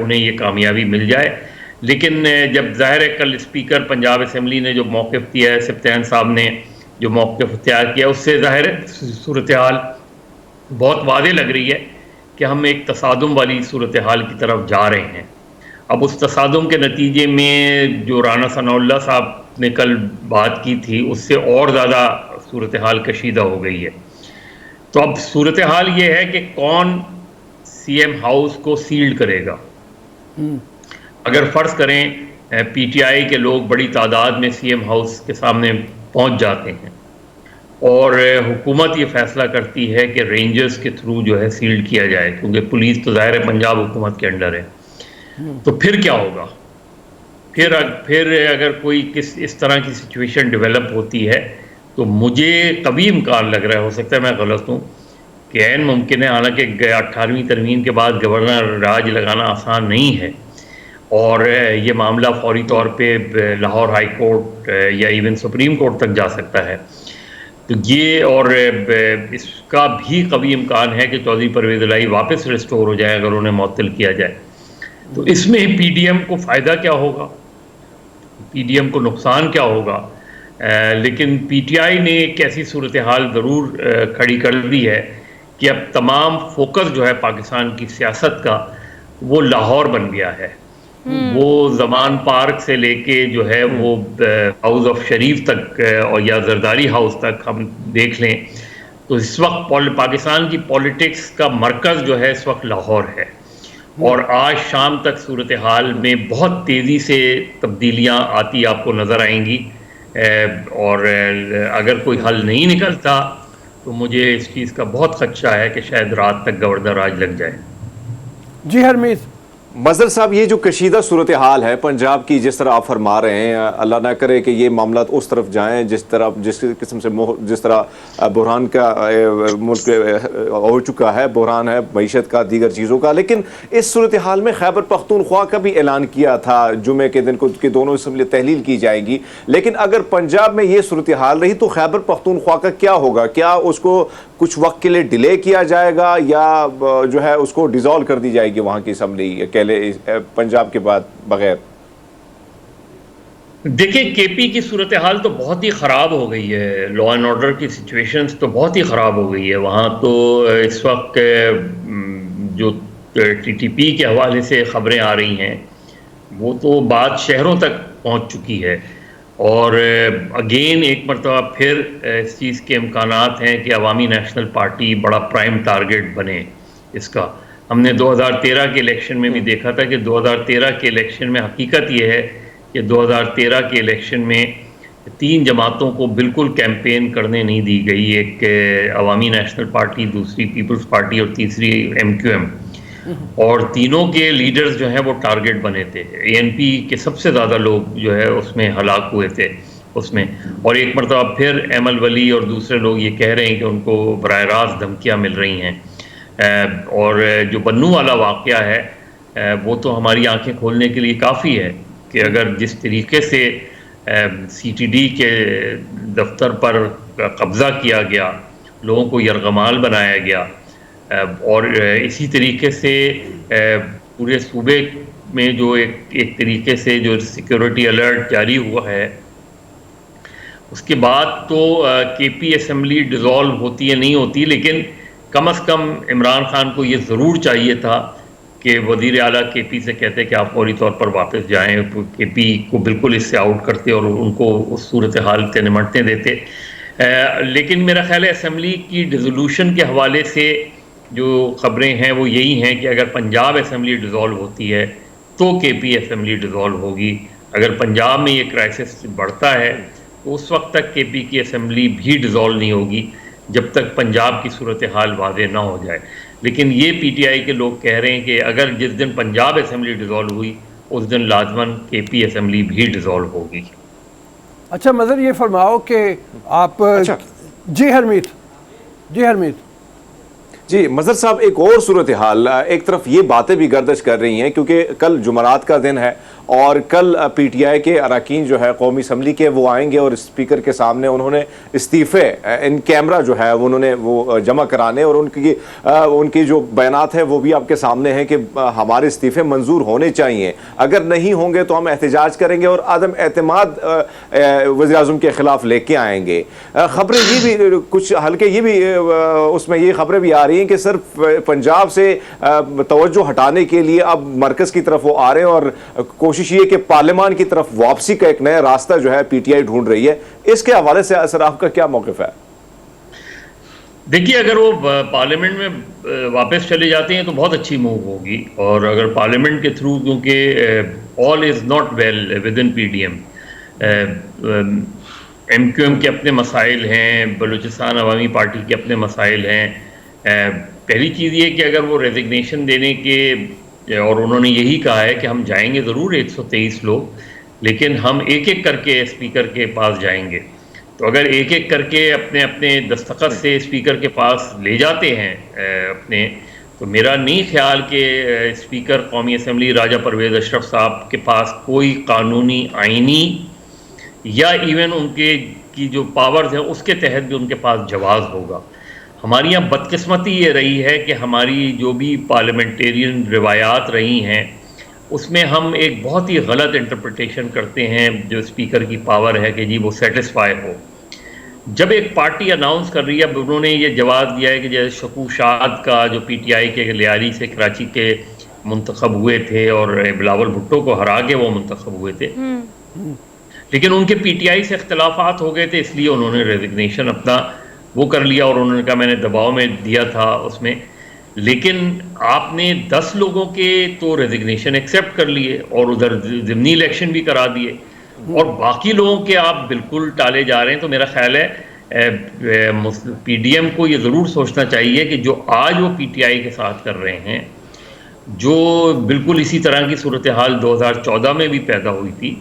उन्हें ये कामयाबी मिल जाए। लेकिन जब ज़ाहिर है कल स्पीकर पंजाब असम्बली ने जो मौक़िफ़ दिया है, सप्तान साहब ने जो मौक़िफ़ इख्तियार किया, उससे ज़ाहिर है सूरत हाल बहुत वाज़ेह लग रही है कि हम एक तसादुम वाली सूरत हाल की तरफ जा रहे हैं। अब उस तसादुम के नतीजे में जो राना सनाउल्लाह साहब ने कल बात की थी, उससे और ज़्यादा सूरत हाल कशीदा हो गई है। तो अब सूरत हाल ये है कि कौन CM हाउस को सील्ड करेगा। अगर फ़र्ज़ करें PTI के लोग बड़ी तादाद में CM हाउस के सामने पहुंच जाते हैं और हुकूमत ये फ़ैसला करती है कि रेंजर्स के थ्रू जो है सील्ड किया जाए, क्योंकि पुलिस तो ज़ाहिर है पंजाब हुकूमत के अंडर है, तो फिर क्या होगा? फिर अगर कोई इस तरह की सिचुएशन डेवलप होती है तो मुझे कभी इम्कान लग रहा है, हो सकता है मैं गलत हूँ, कि ऐन मुमकिन है, हालांकि 18वीं तरमीम के बाद गवर्नर राज लगाना आसान नहीं है और ये मामला फौरी तौर पे लाहौर हाई कोर्ट या इवन सुप्रीम कोर्ट तक जा सकता है। तो ये और इसका भी कभी इम्कान है कि चौधरी परवेज़ इलाही वापस रिस्टोर हो जाए अगर उन्हें मुअत्तल किया जाए। तो इसमें PDM को फ़ायदा क्या होगा, PDM को नुकसान क्या होगा? लेकिन PTI ने एक ऐसी सूरत हाल ज़रूर खड़ी कर दी है कि अब तमाम फोकस जो है पाकिस्तान की सियासत का वो लाहौर बन गया है। वो जमान पार्क से लेके जो है वो हाउस ऑफ शरीफ तक और या जरदारी हाउस तक हम देख लें तो इस वक्त पाकिस्तान की पॉलिटिक्स का मरकज़ जो है इस वक्त लाहौर है। और आज शाम तक सूरत हाल में बहुत तेज़ी से तब्दीलियाँ आती आपको नज़र आएंगी और अगर कोई हल नहीं निकलता तो मुझे इस चीज़ का बहुत खदशा है कि शायद रात तक गवर्नर राज लग जाए। जी हरमीत। मज़हर साहब, ये जो कशीदा सूरत हाल है पंजाब की, जिस तरह आप फरमा रहे हैं, अल्लाह ना करे कि ये मामला उस तरफ जाएं जिस किस्म से जिस तरह बुरहान का मुल्क हो चुका है, बुरहान है मईशत का, दीगर चीज़ों का। लेकिन इस सूरत हाल में खैबर पख्तूनख्वा का भी ऐलान किया था जुमे के दिन को कि दोनों असम्बली तहलील की जाएगी। लेकिन अगर पंजाब में ये सूरत हाल रही तो खैबर पख्तूनख्वा का क्या होगा? क्या उसको कुछ वक्त के लिए डिले किया जाएगा या जो है उसको डिसॉल्व कर दी जाएगी वहाँ की असम्बली अकेले पंजाब के बाद बगैर? देखिए, KP की सूरत हाल तो बहुत ही ख़राब हो गई है, लॉ एंड ऑर्डर की सिचुएशंस तो बहुत ही ख़राब हो गई है वहाँ। तो इस वक्त जो TTP के हवाले से ख़बरें आ रही हैं वो तो बात शहरों तक पहुँच चुकी है और अगेन एक मरतबा फिर इस चीज़ के इम्कानात हैं कि अवामी नेशनल पार्टी बड़ा प्राइम टारगेट बने इसका। हमने 2013 के इलेक्शन में भी देखा था कि 2013 के इलेक्शन में हकीकत ये है कि 2013 के इलेक्शन में 3 जमातों को बिल्कुल कैंपेन करने नहीं दी गई, एक अवामी नेशनल पार्टी, दूसरी पीपल्स पार्टी और तीसरी MQM, और तीनों के लीडर्स जो हैं वो टारगेट बने थे। ANP के सबसे ज़्यादा लोग जो है उसमें हलाक हुए थे उसमें, और एक मरतबा फिर एमल वली और दूसरे लोग ये कह रहे हैं कि उनको बराह रास्त धमकियाँ मिल रही हैं। और जो बन्नू वाला वाक़या है वो तो हमारी आंखें खोलने के लिए काफ़ी है कि अगर जिस तरीके से CTD के दफ्तर पर कब्ज़ा किया गया, लोगों को यरगमाल बनाया गया, और इसी तरीके से पूरे सूबे में जो एक तरीके से जो सिक्योरिटी अलर्ट जारी हुआ है, उसके बाद तो KP असेंबली डिज़ोल्व होती है नहीं होती, लेकिन कम अज़ कम इमरान खान को ये ज़रूर चाहिए था कि वज़ीर आला KP से कहते कि आप फौरी तौर पर वापस जाएं, KP को बिल्कुल इससे आउट करते और उनको उस सूरत हाल से निमटने देते। लेकिन मेरा ख्याल है असेंबली की डिसोल्यूशन के हवाले से जो ख़बरें हैं वो यही हैं कि अगर पंजाब असेंबली डिज़ोल्व होती है तो KP असेंबली डिज़ोल्व होगी। अगर पंजाब में ये क्राइसिस बढ़ता है तो उस वक्त तक KP की असेंबली भी डिज़ोल्व नहीं होगी जब तक पंजाब की सूरत हाल वाज़ेह ना हो जाए। लेकिन ये PTI के लोग कह रहे हैं कि अगर जिस दिन पंजाब असेंबली डिज़ोल्व हुई उस दिन लाजमन KP असेंबली भी डिज़ोल्व होगी। अच्छा मदर, ये फरमाओ कि आप जी हरमीत जी मजहर साहब, एक और सूरत हाल, एक तरफ ये बातें भी गर्दिश कर रही हैं क्योंकि कल जुमरात का दिन है और कल PTI के अरकान जो है कौमी असम्बली के वो आएंगे और स्पीकर के सामने उन्होंने इस्तीफ़े इन कैमरा जो है उन्होंने वो जमा कराने, और उनकी जो बयानात है वो भी आपके सामने हैं कि हमारे इस्तीफ़े मंजूर होने चाहिए, अगर नहीं होंगे तो हम एहतजाज करेंगे और आदम एतमाद वज़ीर-ए-आज़म के ख़िलाफ़ लेके आएंगे। ख़बरें ये भी कुछ हल्के ये भी उसमें ये ख़बरें भी आ रही हैं कि सिर्फ पंजाब से तवज्जो हटाने के लिए अब मरकज़ की तरफ वो आ रहे हैं और कोशिश ये कि पार्लियामान की तरफ वापसी का एक नया रास्ता जो है PTI ढूंढ रही है। इसके हवाले से सर आपका क्या मौक़िफ़ है? देखिए, अगर वो पार्लियामेंट में वापस चले जाते हैं तो बहुत अच्छी मूव होगी, और अगर पार्लियामेंट के थ्रू, क्योंकि all is not well with in PDM, MQM के अपने मसाइल हैं, बलूचिस्तान अवामी पार्टी के अपने मसाइल हैं। पहली चीज़ ये कि अगर वो रेजिग्नेशन देने के, और उन्होंने यही कहा है कि हम जाएंगे ज़रूर 123 लोग, लेकिन हम एक एक करके स्पीकर के पास जाएंगे। तो अगर एक एक करके अपने अपने दस्तखत से स्पीकर के पास ले जाते हैं अपने, तो मेरा नहीं ख्याल कि स्पीकर कौमी असम्बली राजा परवेज़ अशरफ साहब के पास कोई कानूनी, आइनी या इवन उनके की जो पावर्स हैं उसके तहत भी उनके पास जवाज़ होगा। हमारी यहाँ बदकिस्मती ये रही है कि हमारी जो भी पार्लियामेंटेरियन रिवायात रही हैं उसमें हम एक बहुत ही गलत इंटरप्रिटेशन करते हैं जो स्पीकर की पावर है कि जी वो सेटिस्फाई हो। जब एक पार्टी अनाउंस कर रही है, अब उन्होंने ये जवाब दिया है कि जैसे शकू शाद का जो PTI के लियारी से कराची के मुंतखब हुए थे और बिलावल भुट्टो को हरा के वो मुंतखब हुए थे, लेकिन उनके PTI से इख्तलाफात हो गए थे, इसलिए उन्होंने रेजिग्नेशन अपना वो कर लिया और उन्होंने कहा मैंने दबाव में दिया था उसमें। लेकिन आपने 10 लोगों के तो रेजिग्नेशन एक्सेप्ट कर लिए और उधर ज़िमनी इलेक्शन भी करा दिए, और बाकी लोगों के आप बिल्कुल टाले जा रहे हैं। तो मेरा ख्याल है PDM को ये ज़रूर सोचना चाहिए कि जो आज वो PTI के साथ कर रहे हैं, जो बिल्कुल इसी तरह की सूरत हाल 2014 में भी पैदा हुई थी,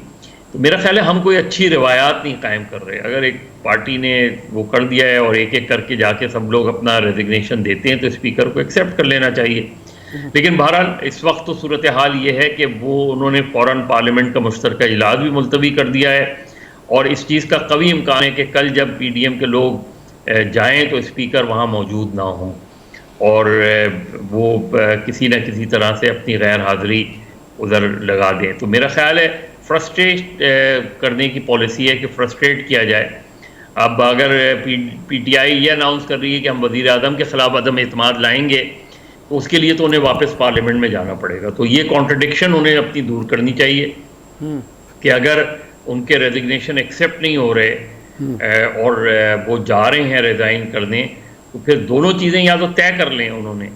तो मेरा ख्याल है हम कोई अच्छी रिवायात नहीं कायम कर रहे। अगर एक पार्टी ने वो कर दिया है और एक एक करके जाके सब लोग अपना रेजिग्नेशन देते हैं तो स्पीकर को एक्सेप्ट कर लेना चाहिए। लेकिन बहरहाल इस वक्त तो सूरत हाल ये है कि वो उन्होंने फ़ौरन पार्लियामेंट का मुश्तरका इजलास भी मुलतवी कर दिया है, और इस चीज़ का कवी इम्कान है कि कल जब PDM के लोग जाएँ तो स्पीकर वहाँ मौजूद ना हों और वो किसी न किसी तरह से अपनी गैर हाज़िरी उधर लगा दें। तो मेरा ख्याल है फ्रस्ट्रेट करने की पॉलिसी है कि फ्रस्ट्रेट किया जाए। अब अगर PTI ये अनाउंस कर रही है कि हम वज़ीर आज़म के ख़िलाफ़ अदम एतमाद लाएंगे, तो उसके लिए तो उन्हें वापस पार्लियामेंट में जाना पड़ेगा। तो ये कॉन्ट्रडिक्शन उन्हें अपनी दूर करनी चाहिए कि अगर उनके रेजिग्नेशन एक्सेप्ट नहीं हो रहे और वो जा रहे हैं रिज़ाइन करने, तो फिर दोनों चीज़ें या तो तय कर लें उन्होंने,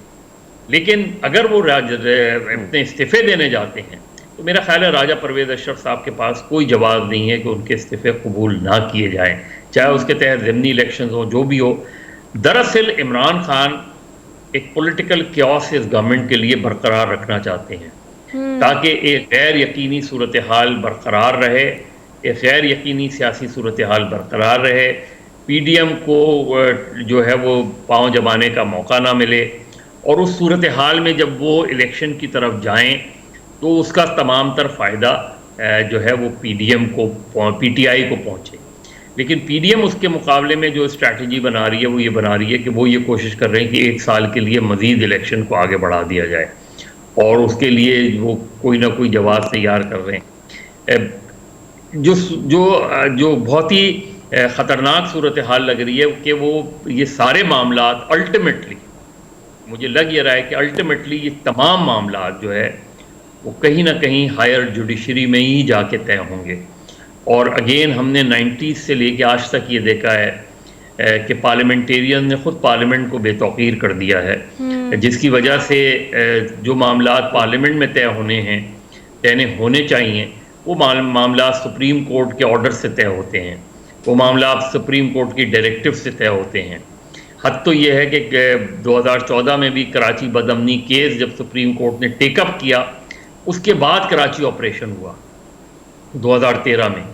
लेकिन अगर वो अपने इस्तीफे देने जाते हैं तो मेरा ख्याल है राजा परवेज़ अशरफ साहब के पास कोई जवाब नहीं है कि उनके इस्तीफे कबूल ना किए जाएं, चाहे उसके तहत ज़िमनी इलेक्शन हो, जो भी हो। दरअसल इमरान खान एक पॉलिटिकल क्योस इस गवर्नमेंट के लिए बरकरार रखना चाहते हैं ताकि एक गैर यकीनी सूरत हाल बरकरार रहे, एक गैर यकीनी सियासी सूरत हाल बरकरार रहे, PDM को जो है वो पाँव जमाने का मौका ना मिले, और उस सूरत हाल में जब वो इलेक्शन की तरफ जाएं तो उसका तमाम तर फ़ायदा जो है वो PDM को PTI को पहुँचे। लेकिन PDM उसके मुकाबले में जो स्ट्रैटेजी बना रही है वो ये बना रही है कि वो ये कोशिश कर रहे हैं कि 1 साल के लिए मज़ीद इलेक्शन को आगे बढ़ा दिया जाए, और उसके लिए वो कोई ना कोई जवाब तैयार कर रहे हैं। जो बहुत ही ख़तरनाक सूरत हाल लग रही है कि वो ये सारे मामलात अल्टीमेटली, मुझे लग ये रहा है कि अल्टीमेटली ये तमाम मामलात जो है वो कहीं ना कहीं हायर जुडिशरी में ही जाके तय होंगे। और अगेन हमने 90s से लेके आज तक ये देखा है कि पार्लियामेंटेरियन ने ख़ुद पार्लियामेंट को बेतौकीर कर दिया है, जिसकी वजह से जो मामलात पार्लियामेंट में तय होने चाहिए वो मामला सुप्रीम कोर्ट के ऑर्डर से तय होते हैं, वो मामला सुप्रीम कोर्ट की डायरेक्टिव से तय होते हैं। हद तो ये है कि 2014 में भी कराची बदअमनी केस जब सुप्रीम कोर्ट ने टेकअप किया, उसके बाद कराची ऑपरेशन हुआ 2013 में,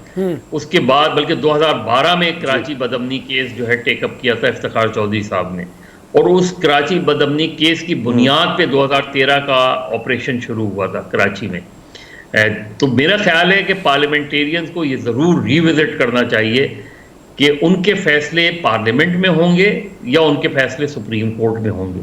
उसके बाद बल्कि 2012 में कराची बदअमनी केस जो है टेकअप किया था इफ्तिखार चौधरी साहब ने, और उस कराची बदअमनी केस की बुनियाद पे 2013 का ऑपरेशन शुरू हुआ था कराची में। तो मेरा ख्याल है कि पार्लियामेंटेरियंस को ये ज़रूर रिविजिट करना चाहिए कि उनके फैसले पार्लियामेंट में होंगे या उनके फैसले सुप्रीम कोर्ट में होंगे।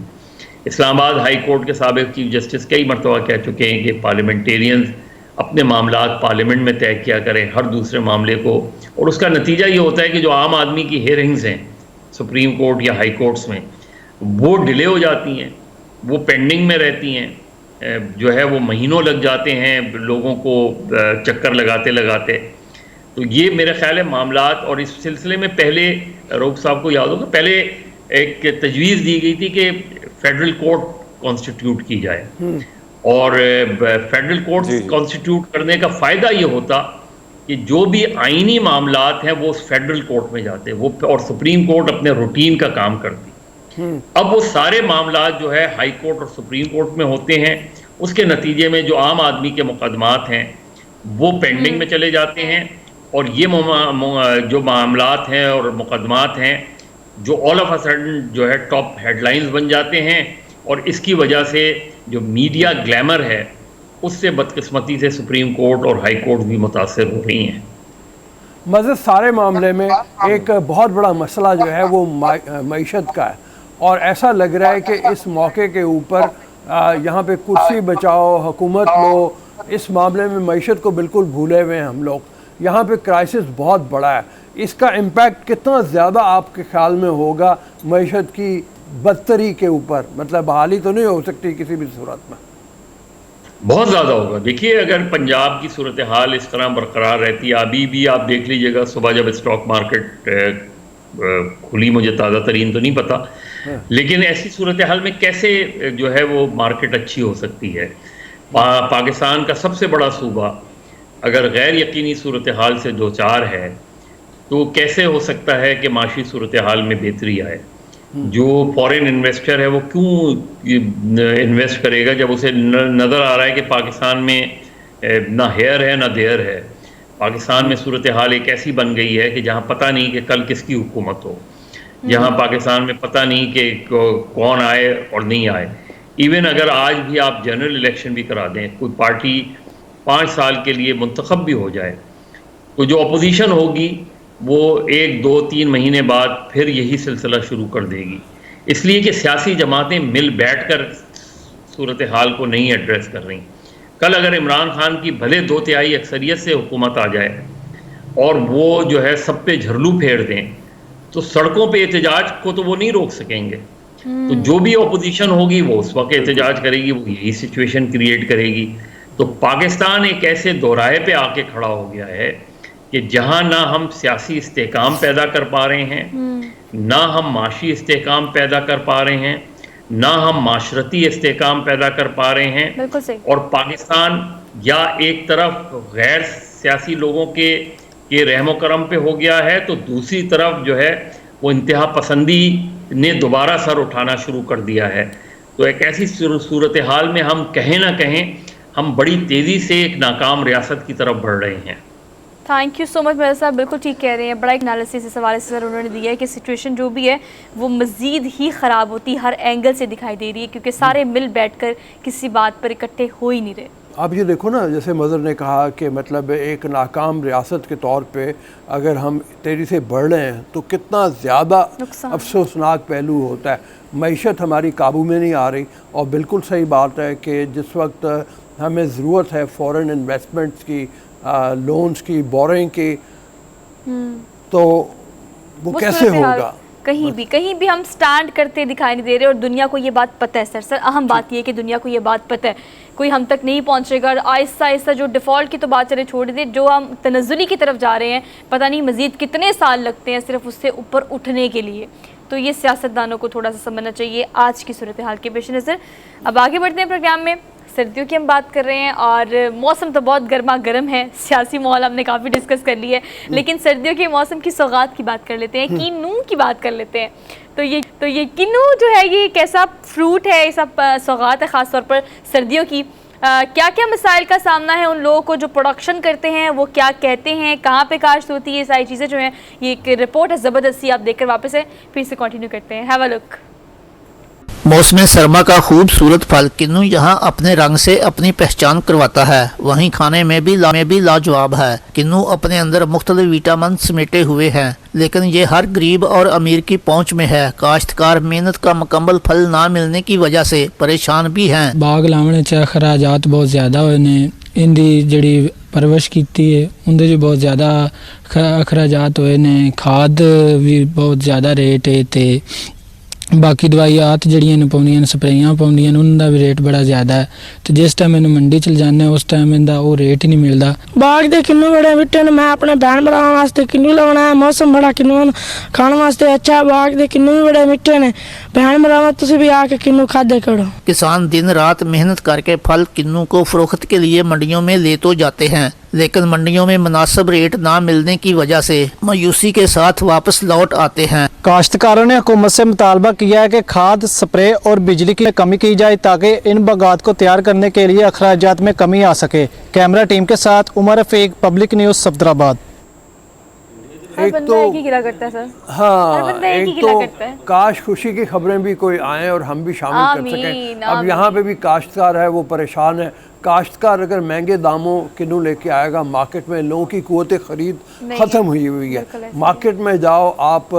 इस्लामाबाद हाई कोर्ट के साबिक़ चीफ जस्टिस कई मरतबा कह चुके हैं कि पार्लियामेंटेरियंस अपने मामलात पार्लियामेंट में तय किया करें हर दूसरे मामले को, और उसका नतीजा ये होता है कि जो आम आदमी की हियरिंग्स हैं सुप्रीम कोर्ट या हाई कोर्ट्स में वो डिले हो जाती हैं, वो पेंडिंग में रहती हैं, जो है वो महीनों लग जाते हैं लोगों को चक्कर लगाते लगाते। तो ये मेरा ख्याल है मामलात, और इस सिलसिले में पहले रऊफ साहब को याद होगा पहले एक तजवीज़ दी गई थी कि फेडरल कोर्ट कॉन्स्टिट्यूट की जाए, और फेडरल कोर्ट कॉन्स्टिट्यूट करने का फ़ायदा ये होता कि जो भी आईनी मामलात हैं वो फेडरल कोर्ट में जाते वो, और सुप्रीम कोर्ट अपने रूटीन का काम करती। अब वो सारे मामलात जो है हाई कोर्ट और सुप्रीम कोर्ट में होते हैं, उसके नतीजे में जो आम आदमी के मुकदमात हैं वो पेंडिंग में चले जाते हैं, और ये जो मामलात हैं और मुकदमात हैं जो ऑल ऑफ अ सडन जो है टॉप हेडलाइंस बन जाते हैं, और इसकी वजह से जो मीडिया ग्लैमर है उससे बदकिस्मती से सुप्रीम कोर्ट और हाई कोर्ट भी मुतासर हो रही हैं। मज़ीद सारे मामले में एक बहुत बड़ा मसला जो है वो मईशत का है, और ऐसा लग रहा है कि इस मौके के ऊपर यहाँ पे कुर्सी बचाओ हुकूमत लो, इस मामले में मईशत को बिल्कुल भूले हुए हैं हम लोग। यहाँ पे क्राइसिस बहुत बड़ा है, इसका इम्पैक्ट कितना ज़्यादा आपके ख्याल में होगा मईशत की बदतरी के ऊपर? मतलब बहाली तो नहीं हो सकती किसी भी सूरत में? बहुत ज़्यादा होगा। देखिए अगर पंजाब की सूरत हाल इस तरह बरकरार रहती है, अभी भी आप देख लीजिएगा सुबह जब स्टॉक मार्केट खुली, मुझे ताज़ा तरीन तो नहीं पता, लेकिन ऐसी सूरत हाल में कैसे जो है वो मार्केट अच्छी हो सकती है? पाकिस्तान का सबसे बड़ा सूबा अगर गैर यकीनी सूरत हाल से दो चार है तो कैसे हो सकता है कि माशी सूरत हाल में बेहतरी आए? जो फॉरेन इन्वेस्टर है वो क्यों इन्वेस्ट करेगा जब उसे नज़र आ रहा है कि पाकिस्तान में ना हेयर है ना देयर है। पाकिस्तान में सूरत हाल एक ऐसी बन गई है कि जहाँ पता नहीं कि कल किसकी हुकूमत हो, जहाँ पाकिस्तान में पता नहीं कि कौन आए और नहीं आए। इवन अगर आज भी आप जनरल इलेक्शन भी करा दें, कोई पार्टी 5 साल के लिए मुंतखब भी हो जाए, तो जो अपोजिशन होगी वो 1, 2, 3 महीने बाद फिर यही सिलसिला शुरू कर देगी, इसलिए कि सियासी जमातें मिल बैठकर सूरत हाल को नहीं एड्रेस कर रही। कल अगर इमरान खान की भले 2/3 अक्सरियत से हुकूमत आ जाए और वो जो है सब पे झरलू फेर दें, तो सड़कों पे एहतजाज को तो वो नहीं रोक सकेंगे। तो जो भी अपोजिशन होगी वो उस वक्त एहतजाज करेगी, वो यही सिचुएशन क्रिएट करेगी। तो पाकिस्तान एक ऐसे दोराहे पे आके खड़ा हो गया है कि जहाँ ना हम सियासी इस्तेहकाम पैदा कर पा रहे हैं, ना हम माशी इस्तेहकाम पैदा कर पा रहे हैं, ना हम माशरती इस्तेहकाम पैदा कर पा रहे हैं। बिल्कुल सही। और पाकिस्तान या एक तरफ गैर सियासी लोगों के रहमो करम पे हो गया है, तो दूसरी तरफ जो है वो इंतहा पसंदी ने दोबारा सर उठाना शुरू कर दिया है। तो एक ऐसी सूरत हाल में हम कहें ना कहें, हम बड़ी तेज़ी से एक नाकाम रियासत की तरफ बढ़ रहे हैं। थैंक यू सो मच मेरे साहब, बिल्कुल ठीक कह रहे हैं। बड़ा एक एनालिसिस इस हवाले से सर उन्होंने दिया है कि सिचुएशन जो भी है वो मज़ीद ही ख़राब होती हर एंगल से दिखाई दे रही है, क्योंकि सारे मिल बैठकर किसी बात पर इकट्ठे हो ही नहीं रहे। आप ये देखो ना, जैसे मदर ने कहा कि मतलब एक नाकाम रियासत के तौर पे अगर हम तेज़ी से बढ़ रहे हैं तो कितना ज़्यादा अफसोसनाक पहलू होता है। मईशत हमारी काबू में नहीं आ रही, और बिल्कुल सही बात है कि जिस वक्त हमें ज़रूरत है फ़ॉरेन इन्वेस्टमेंट्स की, लोन्स की, बोरिंग की, तो वो कैसे होगा? कहीं भी हम स्टैंड करते दिखाई नहीं दे रहे, और दुनिया को ये बात पता है। सर अहम बात ये है कि दुनिया को ये बात पता है, कोई हम तक नहीं पहुंचेगा। आहिस्ता आहिस्ता जो डिफ़ॉल्ट की तो बात चले छोड़ दे, जो हम तनज़्ज़ुली की तरफ जा रहे हैं, पता नहीं मज़ीद कितने साल लगते हैं सिर्फ उससे ऊपर उठने के लिए। तो ये सियासतदानों को थोड़ा सा समझना चाहिए आज की सूरत हाल के पेश नज़र। अब आगे बढ़ते हैं प्रोग्राम में। सर्दियों की हम बात कर रहे हैं और मौसम तो बहुत गर्मा गर्म है, सियासी माहौल हमने काफ़ी डिस्कस कर लिया है, लेकिन सर्दियों के मौसम की सौगात की बात कर लेते हैं, किन्नू की बात कर लेते हैं। तो ये किन्नू जो है ये कैसा फ्रूट है, ये सब सौगात है ख़ास तौर पर सर्दियों की। क्या क्या मसाइल का सामना है उन लोगों को जो प्रोडक्शन करते हैं, वो क्या कहते हैं, कहाँ पे काश्त होती है, ये सारी चीज़ें जो हैं, ये एक रिपोर्ट है ज़बरदस्ती, आप देखकर वापस है फिर से कंटिन्यू करते हैं। Have a look. मौसम सरमा का खूबसूरत फल किन्नू यहाँ अपने रंग से अपनी पहचान करवाता है, वहीं खाने में भी लाजवाब है। किन्नू अपने अंदर मुख्तलिफ विटामिन समेटे हुए हैं, लेकिन ये हर गरीब और अमीर की पहुँच में है। काश्तकार मेहनत का मुकम्मल फल ना मिलने की वजह से परेशान भी हैं। बाग लाने च खराजात बहुत ज़्यादा होए ने, इंदी जड़ी परवरिश की है उनके जो बहुत ज़्यादा अखराजात होए ने, खाद भी बहुत ज़्यादा रेट है, ते बाकी दवाइयात जड़ियां पाउंदियां स्प्रेयां पाउंदियां उनका भी रेट बड़ा ज़्यादा है। तो जिस टाइम मैंने मंडी चल जाने उस टाइम इनका वो रेट ही नहीं मिलता। बाग दे किन्नू बड़े मिट्टे ने, मैं अपने भैन भरावां वास्ते किन्नू लाना है। मौसम बड़ा किन्नू खाने वास्ते अच्छा है। बाग दे किन्नू भी बड़े मिट्टे ने, भैन भरावां तुसीं भी आके किन्नू खादे करो। किसान दिन रात मेहनत करके फल किन्नू को फरोख्त के लिए मंडियों में ले तो जाते हैं, लेकिन मंडियों में मुनासिब रेट ना मिलने की वजह से मायूसी के साथ वापस लौट आते हैं। काश्तकारों ने हुकूमत से मुतालबा किया है कि खाद, स्प्रे और बिजली की कमी की जाए ताकि इन बागात को तैयार करने के लिए अखराजात में कमी आ सके। कैमरा टीम के साथ उमर रफीक, पब्लिक न्यूज़, सफदराबाद। एक तो गिला करता है सर। हाँ, एक तो काश खुशी की खबरें भी कोई आए और हम भी शामिल कर सकें। अब यहाँ पे भी काश्तकार है वो परेशान है। काश्तकार अगर महंगे दामों किन्नू लेके आएगा मार्केट में, लोगों की कुव्वत खरीद ख़त्म हुई है। मार्केट में जाओ आप,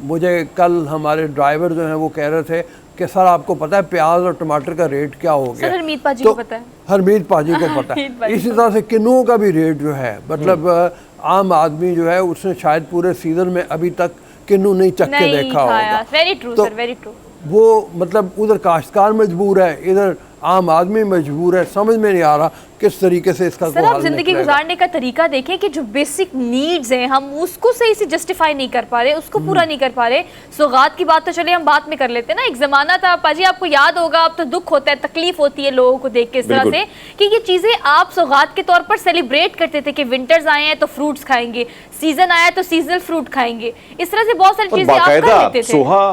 मुझे कल हमारे ड्राइवर जो हैं वो कह रहे थे कि सर आपको पता है प्याज और टमाटर का रेट क्या हो गया? हरमीत पाजी को पता है। हरमीत पाजी को पता है। इसी तरह से किन्नुओं का भी रेट जो है, मतलब आम आदमी जो है उसने शायद पूरे सीजन में अभी तक किन्नू नहीं चख के देखा होगा। Very true sir, very true. वो मतलब उधर काश्तकार मजबूर है, इधर आम आदमी मजबूर है। समझ में नहीं आ रहा किस तरीके से इसका सर आप जिंदगी गुजारने का तरीका देखें कि जो बेसिक नीड्स हैं हम उसको सही से जस्टिफाई नहीं कर पा रहे, उसको पूरा नहीं कर पा रहे। सौगात की बात तो चले हम बाद में कर लेते हैं ना। एक ज़माना था पाजी, आपको याद होगा, अब तो दुख होता है, तकलीफ होती है लोगों को देख के इस तरह से कि ये चीज़ें आप सौगात के तौर पर सेलिब्रेट करते थे कि विंटर्स आए हैं तो फ्रूट्स खाएंगे, सीजन आया तो सीजनल फ्रूट खाएंगे, इस तरह से बहुत सारी चीज़ें आप कर लेते थे। सोहा,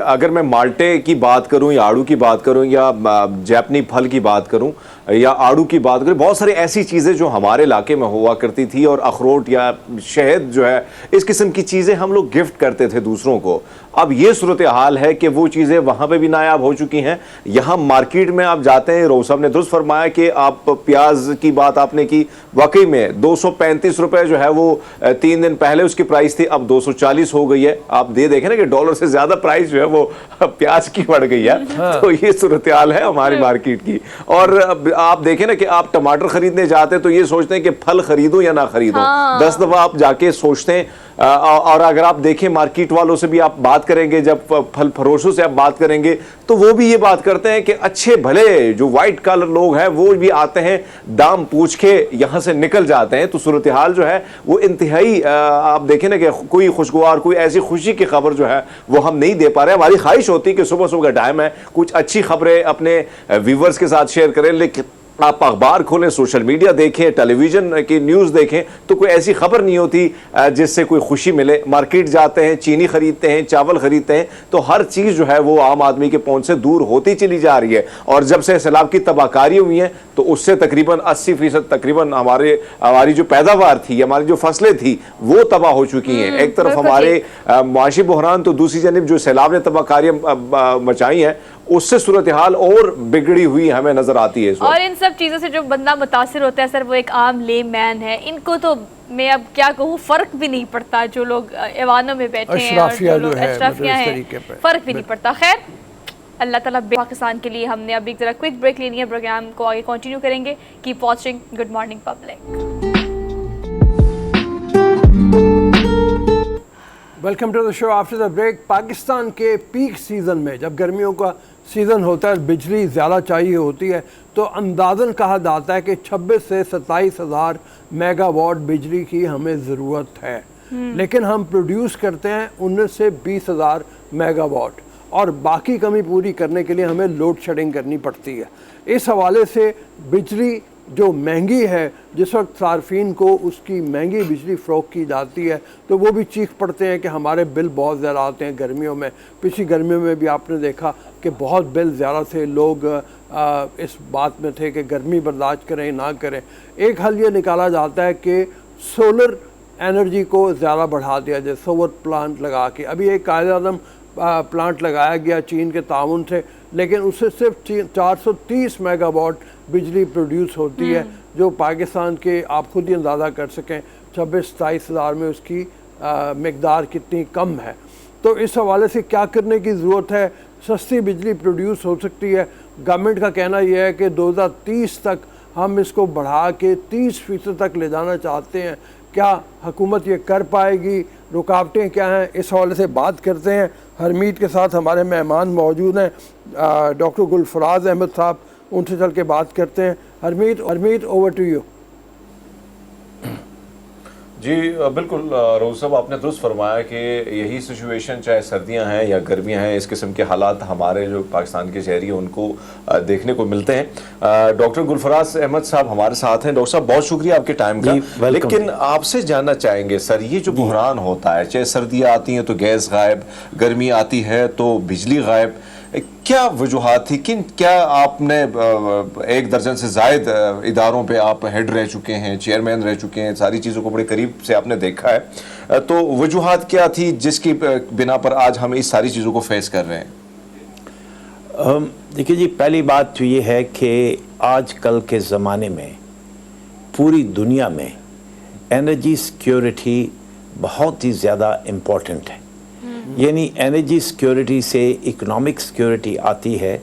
अगर मैं माल्टे की बात करूं या आड़ू की बात करूं या जैपनी फल की बात करूं या आड़ू की बात करें, बहुत सारी ऐसी चीज़ें जो हमारे इलाके में हुआ करती थी, और अखरोट या शहद जो है, इस किस्म की चीज़ें हम लोग गिफ्ट करते थे दूसरों को। अब ये सूरत हाल है कि वो चीज़ें वहाँ पे भी नायाब हो चुकी हैं। यहाँ मार्केट में आप जाते हैं, रोज़ साहब ने दुरुस्त फरमाया कि आप प्याज की बात आपने की, वाकई में 235 रुपये जो है वो 3 दिन पहले उसकी प्राइस थी, अब 240 हो गई है। आप देखें ना कि डॉलर से ज़्यादा प्राइस जो है वो प्याज की बढ़ गई है। तो ये सूरत हाल है हमारी मार्केट की। और आप देखें ना कि आप टमाटर खरीदने जाते हैं तो ये सोचते हैं कि फल खरीदूं या ना खरीदूं। 10 दफा आप जाके सोचते हैं। और अगर आप देखें मार्केट वालों से भी आप बात करेंगे, जब फल फरोशों से आप बात करेंगे तो वो भी ये बात करते हैं कि अच्छे भले जो वाइट कॉलर लोग हैं वो भी आते हैं, दाम पूछ के यहाँ से निकल जाते हैं। तो सूरत हाल जो है वो इंतहाई, आप देखें ना कि कोई खुशगवार, कोई ऐसी खुशी की खबर जो है वो हम नहीं दे पा रहे। हमारी ख्वाहिश होती है कि सुबह सुबह का टाइम है, कुछ अच्छी खबरें अपने व्यूवर्स के साथ शेयर करें, लेकिन आप अखबार खोलें, सोशल मीडिया देखें, टेलीविजन की न्यूज़ देखें तो कोई ऐसी खबर नहीं होती जिससे कोई खुशी मिले। मार्केट जाते हैं, चीनी खरीदते हैं, चावल खरीदते हैं, तो हर चीज़ जो है वो आम आदमी के पहुंच से दूर होती चली जा रही है। और जब से सैलाब की तबाहकारी हुई है तो उससे तकरीबन 80% तकरीबन हमारी जो पैदावार थी, हमारी जो फसलें थी वो तबाह हो चुकी हैं। एक तरफ हमारे मुआशी बहरान, तो दूसरी जानब जो सैलाब ने तबाहकारियाँ मचाई हैं उससे सूरत हाल और बिगड़ी हुई हमें नजर आती है। और इन सब चीज़ों से जो बंदा मुतासिर होता है सर, वो एक आम ले मैन है। इनको तो मैं अब क्या कहूँ, फ़र्क भी नहीं पड़ता। जो लोग ऐवानों में बैठे हैं और जो लोग अशराफियाँ हैं, फ़र्क भी नहीं पड़ता। खैर, अल्लाह ताला पाकिस्तान के लिए। हमने अभी ज़रा क्विक ब्रेक लेनी है, प्रोग्राम को आगे कंटिन्यू करेंगे। Keep watching good morning public. Welcome to the show after the break. Pakistan के पीक सीज़न में, जब गर्मियों का सीज़न होता है, बिजली ज़्यादा चाहिए होती है, तो अंदाज़न कहा जाता है कि 26 से 27 हज़ार मेगावाट बिजली की हमें ज़रूरत है। लेकिन हम प्रोड्यूस करते हैं 19 से 20 हज़ार मेगावाट, और बाकी कमी पूरी करने के लिए हमें लोड शेडिंग करनी पड़ती है। इस हवाले से बिजली जो महंगी है, जिस वक्त सार्फिन को उसकी महंगी बिजली फ़रोख्त की जाती है तो वो भी चीख पड़ते हैं कि हमारे बिल बहुत ज़्यादा आते हैं गर्मियों में। पिछली गर्मियों में भी आपने देखा कि बहुत बिल ज़्यादा थे, लोग इस बात में थे कि गर्मी बर्दाश्त करें ना करें। एक हल ये निकाला जाता है कि सोलर एनर्जी को ज़्यादा बढ़ा दिया जाए, सोलर प्लांट लगा के। अभी एक कायदे-आज़म प्लांट लगाया गया चीन के ताउन से, लेकिन उससे सिर्फ 430 मेगावाट बिजली प्रोड्यूस होती है, जो पाकिस्तान के आप खुद ही अंदाज़ा कर सकें 26-27 हज़ार में उसकी मकदार कितनी कम है। तो इस हवाले से क्या करने की ज़रूरत है? सस्ती बिजली प्रोड्यूस हो सकती है। गवर्नमेंट का कहना यह है कि 2030 तक हम इसको बढ़ा के 30% तक ले जाना चाहते हैं। क्या हुकूमत ये कर पाएगी? रुकावटें क्या हैं? इस हवाले से बात करते हैं। हरमीत के साथ हमारे मेहमान मौजूद हैं, डॉक्टर गुलफराज अहमद साहब, उनसे चल के बात करते हैं। Harmeet over to you. जी बिल्कुल रोज़ साहब, आपने दुरुस्त फरमाया कि यही सिचुएशन चाहे सर्दियां हैं या गर्मियां हैं, इस किस्म के हालात हमारे जो पाकिस्तान के शहरी हैं उनको देखने को मिलते हैं। डॉक्टर गुलफराज अहमद साहब हमारे साथ हैं। डॉक्टर साहब, बहुत शुक्रिया आपके टाइम का। लेकिन आपसे जानना चाहेंगे सर, ये जो बहरान होता है, चाहे सर्दियाँ आती हैं तो गैस गायब, गर्मी आती है तो बिजली गायब, क्या वजूहात थी? क्या आपने 1 दर्जन से जायद इदारों पे आप हेड रह चुके हैं, चेयरमैन रह चुके हैं, सारी चीज़ों को बड़े करीब से आपने देखा है, तो वजूहात क्या थी जिसकी बिना पर आज हम इस सारी चीज़ों को फेस कर रहे हैं? देखिए जी, पहली बात तो ये है कि आजकल के ज़माने में पूरी दुनिया में एनर्जी सिक्योरिटी बहुत ही ज़्यादा इम्पोर्टेंट है। यानी एनर्जी सिक्योरिटी से इकोनॉमिक सिक्योरिटी आती है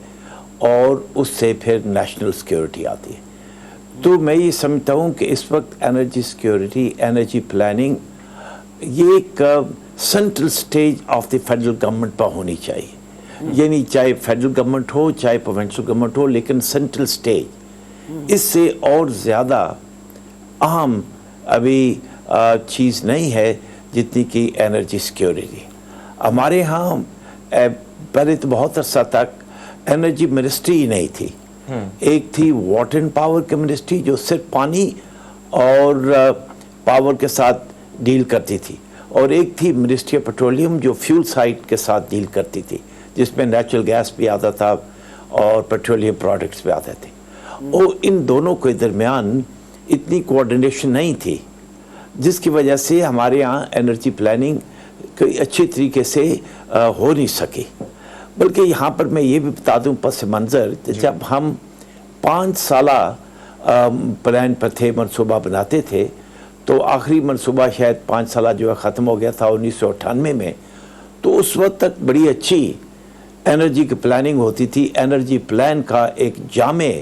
और उससे फिर नेशनल सिक्योरिटी आती है। तो मैं ये समझता हूँ कि इस वक्त एनर्जी सिक्योरिटी, एनर्जी प्लानिंग, ये एक central stage of the federal government पर होनी चाहिए। यानी चाहे फेडरल गवर्नमेंट हो चाहे प्रोविंशियल गवर्नमेंट हो, लेकिन सेंट्रल स्टेज इससे और ज़्यादा अहम अभी चीज़ नहीं है जितनी कि एनर्जी सिक्योरिटी। हमारे यहाँ पहले तो बहुत अर्सा तक एनर्जी मिनिस्ट्री ही नहीं थी। एक थी वाटर एंड पावर की मिनिस्ट्री जो सिर्फ पानी और पावर के साथ डील करती थी, और एक थी मिनिस्ट्री ऑफ पेट्रोलियम जो फ्यूल साइड के साथ डील करती थी, जिसमें नेचुरल गैस भी आता था और पेट्रोलियम प्रोडक्ट्स भी आते थे। और इन दोनों के दरमियान इतनी कोऑर्डिनेशन नहीं थी, जिसकी वजह से हमारे यहाँ एनर्जी प्लानिंग कोई अच्छी तरीके से हो नहीं सकी। बल्कि यहाँ पर मैं ये भी बता दूँ पस मंज़र, जब हम 5 साला प्लान पर थे, मनसूबा बनाते थे, तो आखिरी मनसूबा शायद 5 साला जो है ख़त्म हो गया था 1998 में। तो उस वक्त तक बड़ी अच्छी एनर्जी की प्लानिंग होती थी। एनर्जी प्लान का एक जामे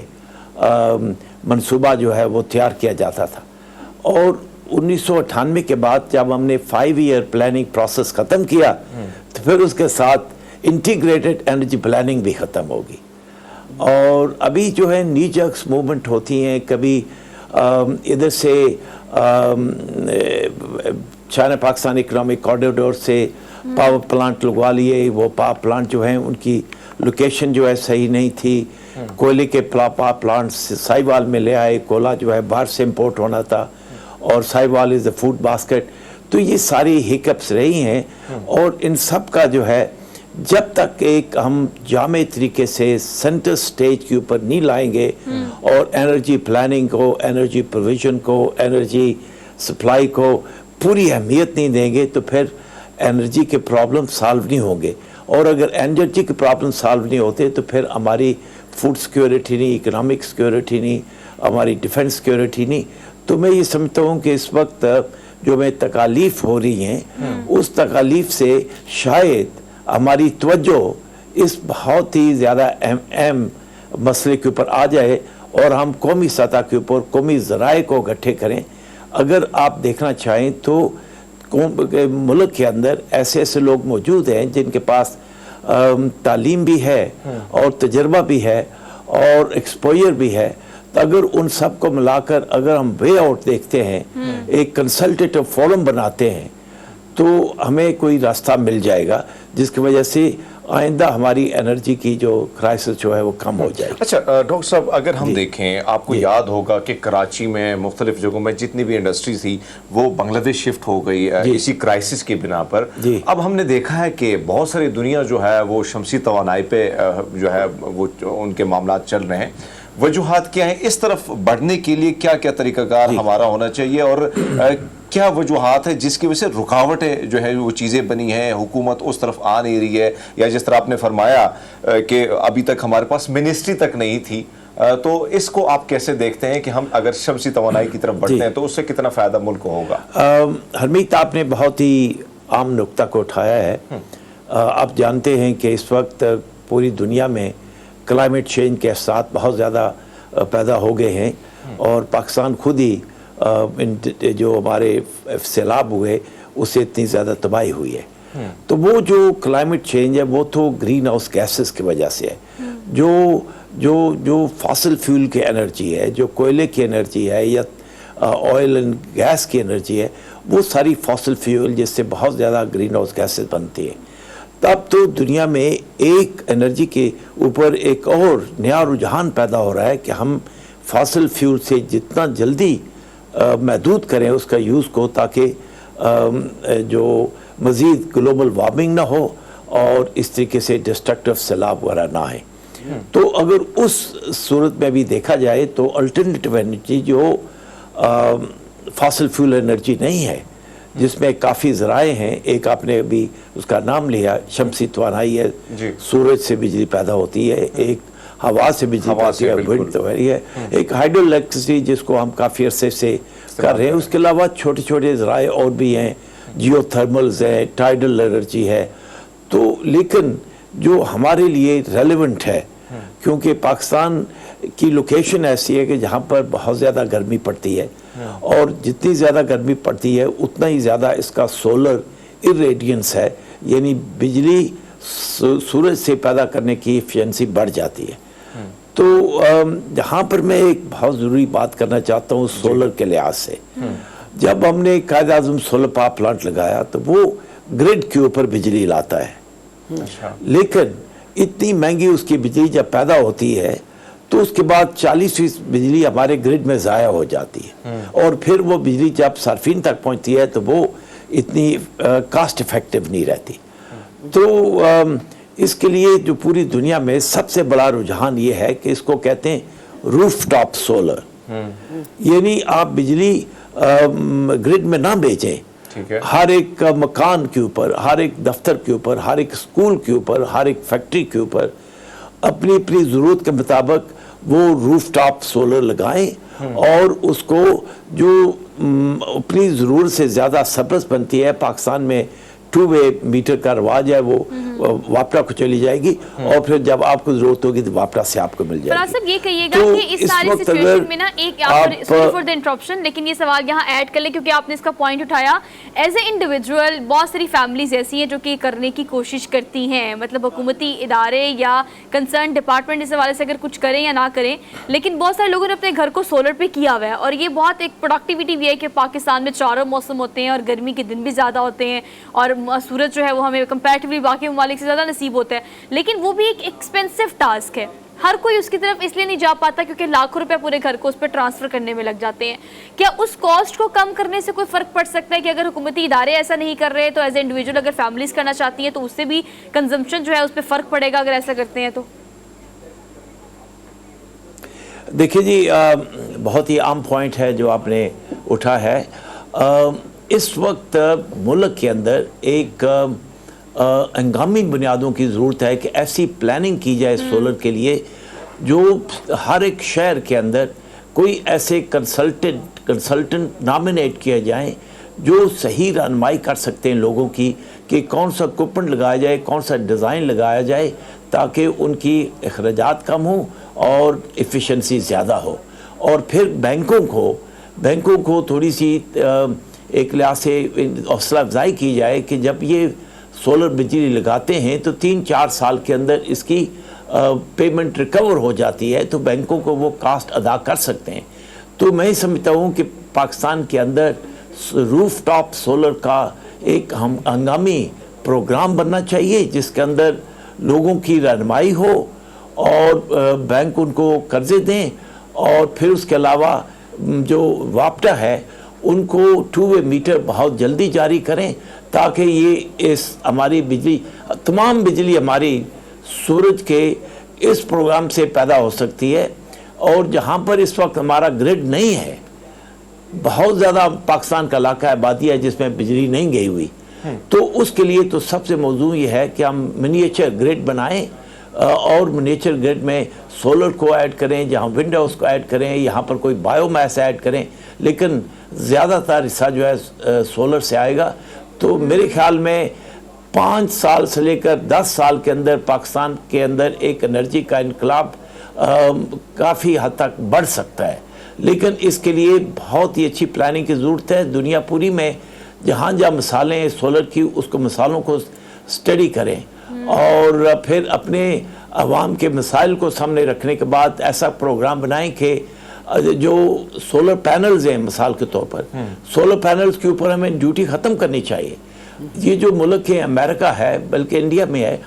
मनसूबा जो है वो तैयार किया जाता था, और 1998 के बाद जब हमने 5 ईयर प्लानिंग प्रोसेस ख़त्म किया तो फिर उसके साथ इंटीग्रेटेड एनर्जी प्लानिंग भी ख़त्म होगी। और अभी जो है नी जर्क्स मूवमेंट होती हैं, कभी इधर से चाइना पाकिस्तान इकोनॉमिक कॉरिडोर से पावर प्लांट लगवा लिए, वो पावर प्लांट जो हैं उनकी लोकेशन जो है सही नहीं थी, कोयले के पावर प्लांट साहिवाल में ले आए, कोयला जो है बाहर से इम्पोर्ट होना था और Sahiwal is the food basket. तो ये सारी हिकअप्स रही हैं और इन सब का जो है जब तक एक हम जामे तरीके से सेंटर स्टेज के ऊपर नहीं लाएंगे और एनर्जी प्लानिंग को, एनर्जी प्रोविजन को, एनर्जी सप्लाई को पूरी अहमियत नहीं देंगे तो फिर एनर्जी के प्रॉब्लम सॉल्व नहीं होंगे। और अगर एनर्जी के प्रॉब्लम सॉल्व नहीं होते तो फिर हमारी फूड सिक्योरिटी नहीं, इकोनॉमिक सिक्योरिटी नहीं, हमारी डिफेंस सिक्योरिटी नहीं। तो मैं ये समझता हूँ कि इस वक्त जो मैं तकालीफ हो रही हैं उस तकालीफ से शायद हमारी तवज्जो इस बहुत ही ज़्यादा अहम मसले के ऊपर आ जाए और हम कौमी सतह के ऊपर कौमी ज़राए को इकट्ठे करें। अगर आप देखना चाहें तो मुल्क के अंदर ऐसे ऐसे लोग मौजूद हैं जिनके पास तालीम भी है और तजर्बा भी है और एक्सपोजर भी है। तो अगर उन सब को मिलाकर अगर हम वे आउट देखते हैं, एक कंसल्टेटिव फोरम बनाते हैं तो हमें कोई रास्ता मिल जाएगा जिसकी वजह से आइंदा हमारी एनर्जी की जो क्राइसिस जो है वो कम हो जाएगी। अच्छा डॉक्टर साहब, अगर हम देखें, आपको याद होगा कि कराची में मुख्तलिफ जगहों में जितनी भी इंडस्ट्री थी वो बांग्लादेश शिफ्ट हो गई इसी क्राइसिस की बिना पर। अब हमने देखा है कि बहुत सारी दुनिया जो है वो शमसी तवानाई पे जो है वो उनके मामला चल रहे हैं। वजूहात क्या हैं इस तरफ बढ़ने के लिए, क्या क्या तरीकाकार हमारा होना चाहिए और क्या वजूहात है जिसकी वजह से रुकावटें जो है वो चीज़ें बनी हैं, हुकूमत उस तरफ आ नहीं रही है, या जिस तरह आपने फरमाया कि अभी तक हमारे पास मिनिस्ट्री तक नहीं थी, तो इसको आप कैसे देखते हैं कि हम अगर शमसी तवानाई की तरफ बढ़ते हैं तो उससे कितना फ़ायदा मुल्क को होगा? हरमीत, आपने बहुत ही आम नुक्ता को उठाया है। आप जानते हैं कि इस वक्त पूरी दुनिया में क्लाइमेट चेंज के साथ बहुत ज़्यादा पैदा हो गए हैं और पाकिस्तान खुद ही जो हमारे सैलाब हुए उससे इतनी ज़्यादा तबाही हुई है। तो वो जो क्लाइमेट चेंज है वो तो ग्रीन हाउस गैसेस की वजह से है। जो जो जो फॉसिल फ्यूल की एनर्जी है, जो कोयले की एनर्जी है या ऑयल एंड गैस की एनर्जी है, वो सारी फॉसिल फ्यूल जिससे बहुत ज़्यादा ग्रीन हाउस गैसेस बनती है। तब तो दुनिया में एक एनर्जी के ऊपर एक और नया रुझान पैदा हो रहा है कि हम फॉसिल फ्यूल से जितना जल्दी महदूद करें उसका यूज़ को, ताकि जो मज़ीद ग्लोबल वार्मिंग ना हो और इस तरीके से डिस्ट्रक्टिव सैलाब वगैरह ना आए। तो अगर उस सूरत में भी देखा जाए तो अल्टरनेटिव एनर्जी जो फॉसिल फ्यूल एनर्जी नहीं है, जिसमें काफ़ी ज़राए हैं, एक आपने अभी उसका नाम लिया शमसी तवानाई है, सूरज से बिजली पैदा होती है, एक हवा से बिजली पैदा है, विंड तो है, एक हाइड्रो इलेक्ट्रिसिटी जिसको हम काफ़ी अरसे से कर रहे हैं। उसके अलावा छोटे छोटे ज़राए और भी हैं, जियो थर्मल्स है, टाइडल एनर्जी है। तो लेकिन जो हमारे लिए रेलेवेंट है, क्योंकि पाकिस्तान की लोकेशन ऐसी है कि जहाँ पर बहुत ज़्यादा गर्मी पड़ती है और जितनी ज़्यादा गर्मी पड़ती है उतना ही ज़्यादा इसका सोलर इरेडियंस है, यानी बिजली सूरज से पैदा करने की एफिशिएंसी बढ़ जाती है। तो यहाँ पर मैं एक बहुत ज़रूरी बात करना चाहता हूँ सोलर के लिहाज से। जब हमने कायद-ए-आज़म सोलर पावर प्लांट लगाया तो वो ग्रिड के ऊपर बिजली लाता है, लेकिन इतनी महंगी उसकी बिजली जब पैदा होती है तो उसके बाद 40% बिजली हमारे ग्रिड में ज़ाया हो जाती है और फिर वो बिजली जब सार्फिन तक पहुंचती है तो वो इतनी कास्ट इफेक्टिव नहीं रहती। तो इसके लिए जो पूरी दुनिया में सबसे बड़ा रुझान ये है कि इसको कहते हैं रूफ टॉप सोलर, यानी आप बिजली ग्रिड में ना बेचें, हर एक मकान के ऊपर, हर एक दफ्तर के ऊपर, हर एक स्कूल के ऊपर, हर एक फैक्ट्री के ऊपर अपनी अपनी ज़रूरत के मुताबिक वो रूफ टॉप सोलर लगाएं और उसको जो अपनी ज़रूरत से ज़्यादा सरप्लस बनती है, पाकिस्तान में टू वे मीटर का रवाज है वो वापटा को चली जाएगी और फिर जब आपको जरूरत होगी तो वापटा से आपको मिल जाएगी। साहब ये कहिएगा तो कि इस सारी वक्त सिचुएशन में ना एक सॉरी फॉर द इंटरप्शन, लेकिन ये सवाल यहाँ ऐड कर ले क्योंकि आपने इसका पॉइंट उठाया। एज ए इंडिविजुअल बहुत सारी फैमिलीज ऐसी हैं जो कि करने की कोशिश करती हैं, मतलब हुकूमती इदारे या कंसर्न डिपार्टमेंट इस हवाले से अगर कुछ करें या ना करें, लेकिन बहुत सारे लोगों ने अपने घर को सोलर पे किया हुआ है और ये बहुत एक प्रोडक्टिविटी भी है कि पाकिस्तान में चारों मौसम होते हैं और गर्मी के दिन भी ज़्यादा होते हैं और सूरज जो है वो हमें कंपैरेटिवली बाकी ममालिक से ज़्यादा नसीब होता है, लेकिन वो भी एक एक्सपेंसिव टास्क है। हर कोई उसकी तरफ इसलिए नहीं जा पाता क्योंकि लाखों रुपए पूरे घर को उस पर ट्रांसफर करने में लग जाते हैं। क्या उस कॉस्ट को कम करने से कोई फर्क पड़ सकता है कि अगर हुकूमती इदारे ऐसा नहीं कर रहे तो एज ए इंडिविजुअल अगर फैमिलीज करना चाहती हैं तो उससे भी कंजम्पशन जो है उस पर फर्क पड़ेगा अगर ऐसा करते हैं तो? देखिए जी, बहुत ही आम पॉइंट है जो आपने उठा है। इस वक्त मुल्क के अंदर एक हंगामी बुनियादों की ज़रूरत है कि ऐसी प्लानिंग की जाए सोलर के लिए जो हर एक शहर के अंदर कोई ऐसे कंसल्टेंट नॉमिनेट किए जाएं जो सही रहनुमाई कर सकते हैं लोगों की कि कौन सा कूपन लगाया जाए, कौन सा डिज़ाइन लगाया जाए ताकि उनकी अखराजात कम हो और एफिशिएंसी ज़्यादा हो। और फिर बैंकों को थोड़ी सी एक लिहाज से हौसला अफजाई की जाए कि जब ये सोलर बिजली लगाते हैं तो 3-4 साल के अंदर इसकी पेमेंट रिकवर हो जाती है तो बैंकों को वो कास्ट अदा कर सकते हैं। तो मैं समझता हूँ कि पाकिस्तान के अंदर रूफ टॉप सोलर का एक हंगामी प्रोग्राम बनना चाहिए जिसके अंदर लोगों की रहनुमाई हो और बैंक उनको कर्जे दें और फिर उसके अलावा जो वापटा है उनको टू वे मीटर बहुत जल्दी जारी करें ताकि ये इस हमारी बिजली तमाम बिजली हमारी सूरज के इस प्रोग्राम से पैदा हो सकती है। और जहाँ पर इस वक्त हमारा ग्रिड नहीं है, बहुत ज़्यादा पाकिस्तान का इलाका आबादी है जिसमें बिजली नहीं गई हुई, तो उसके लिए तो सबसे मौजूद ये है कि हम मिनिएचर ग्रिड बनाएं और मिनिएचर ग्रिड में सोलर को ऐड करें, जहाँ विंड हाउस को ऐड करें, यहाँ पर कोई बायोमास ऐड करें, लेकिन ज़्यादातर हिस्सा जो है सोलर से आएगा। तो मेरे ख्याल में 5 साल से लेकर 10 साल के अंदर पाकिस्तान के अंदर एक एनर्जी का इनकलाब काफ़ी हद तक बढ़ सकता है, लेकिन इसके लिए बहुत ही अच्छी प्लानिंग की ज़रूरत है। दुनिया पूरी में जहाँ जहाँ मिसालें हैं सोलर की, उसको मिसालों को स्टडी करें और फिर अपने अवाम के मिसाइल को सामने रखने के बाद ऐसा प्रोग्राम बनाएं कि जो सोलर पैनल्स हैं, मिसाल के तौर पर सोलर पैनल्स के ऊपर हमें ड्यूटी ख़त्म करनी चाहिए। ये जो मुल्क है अमेरिका है, बल्कि इंडिया में है,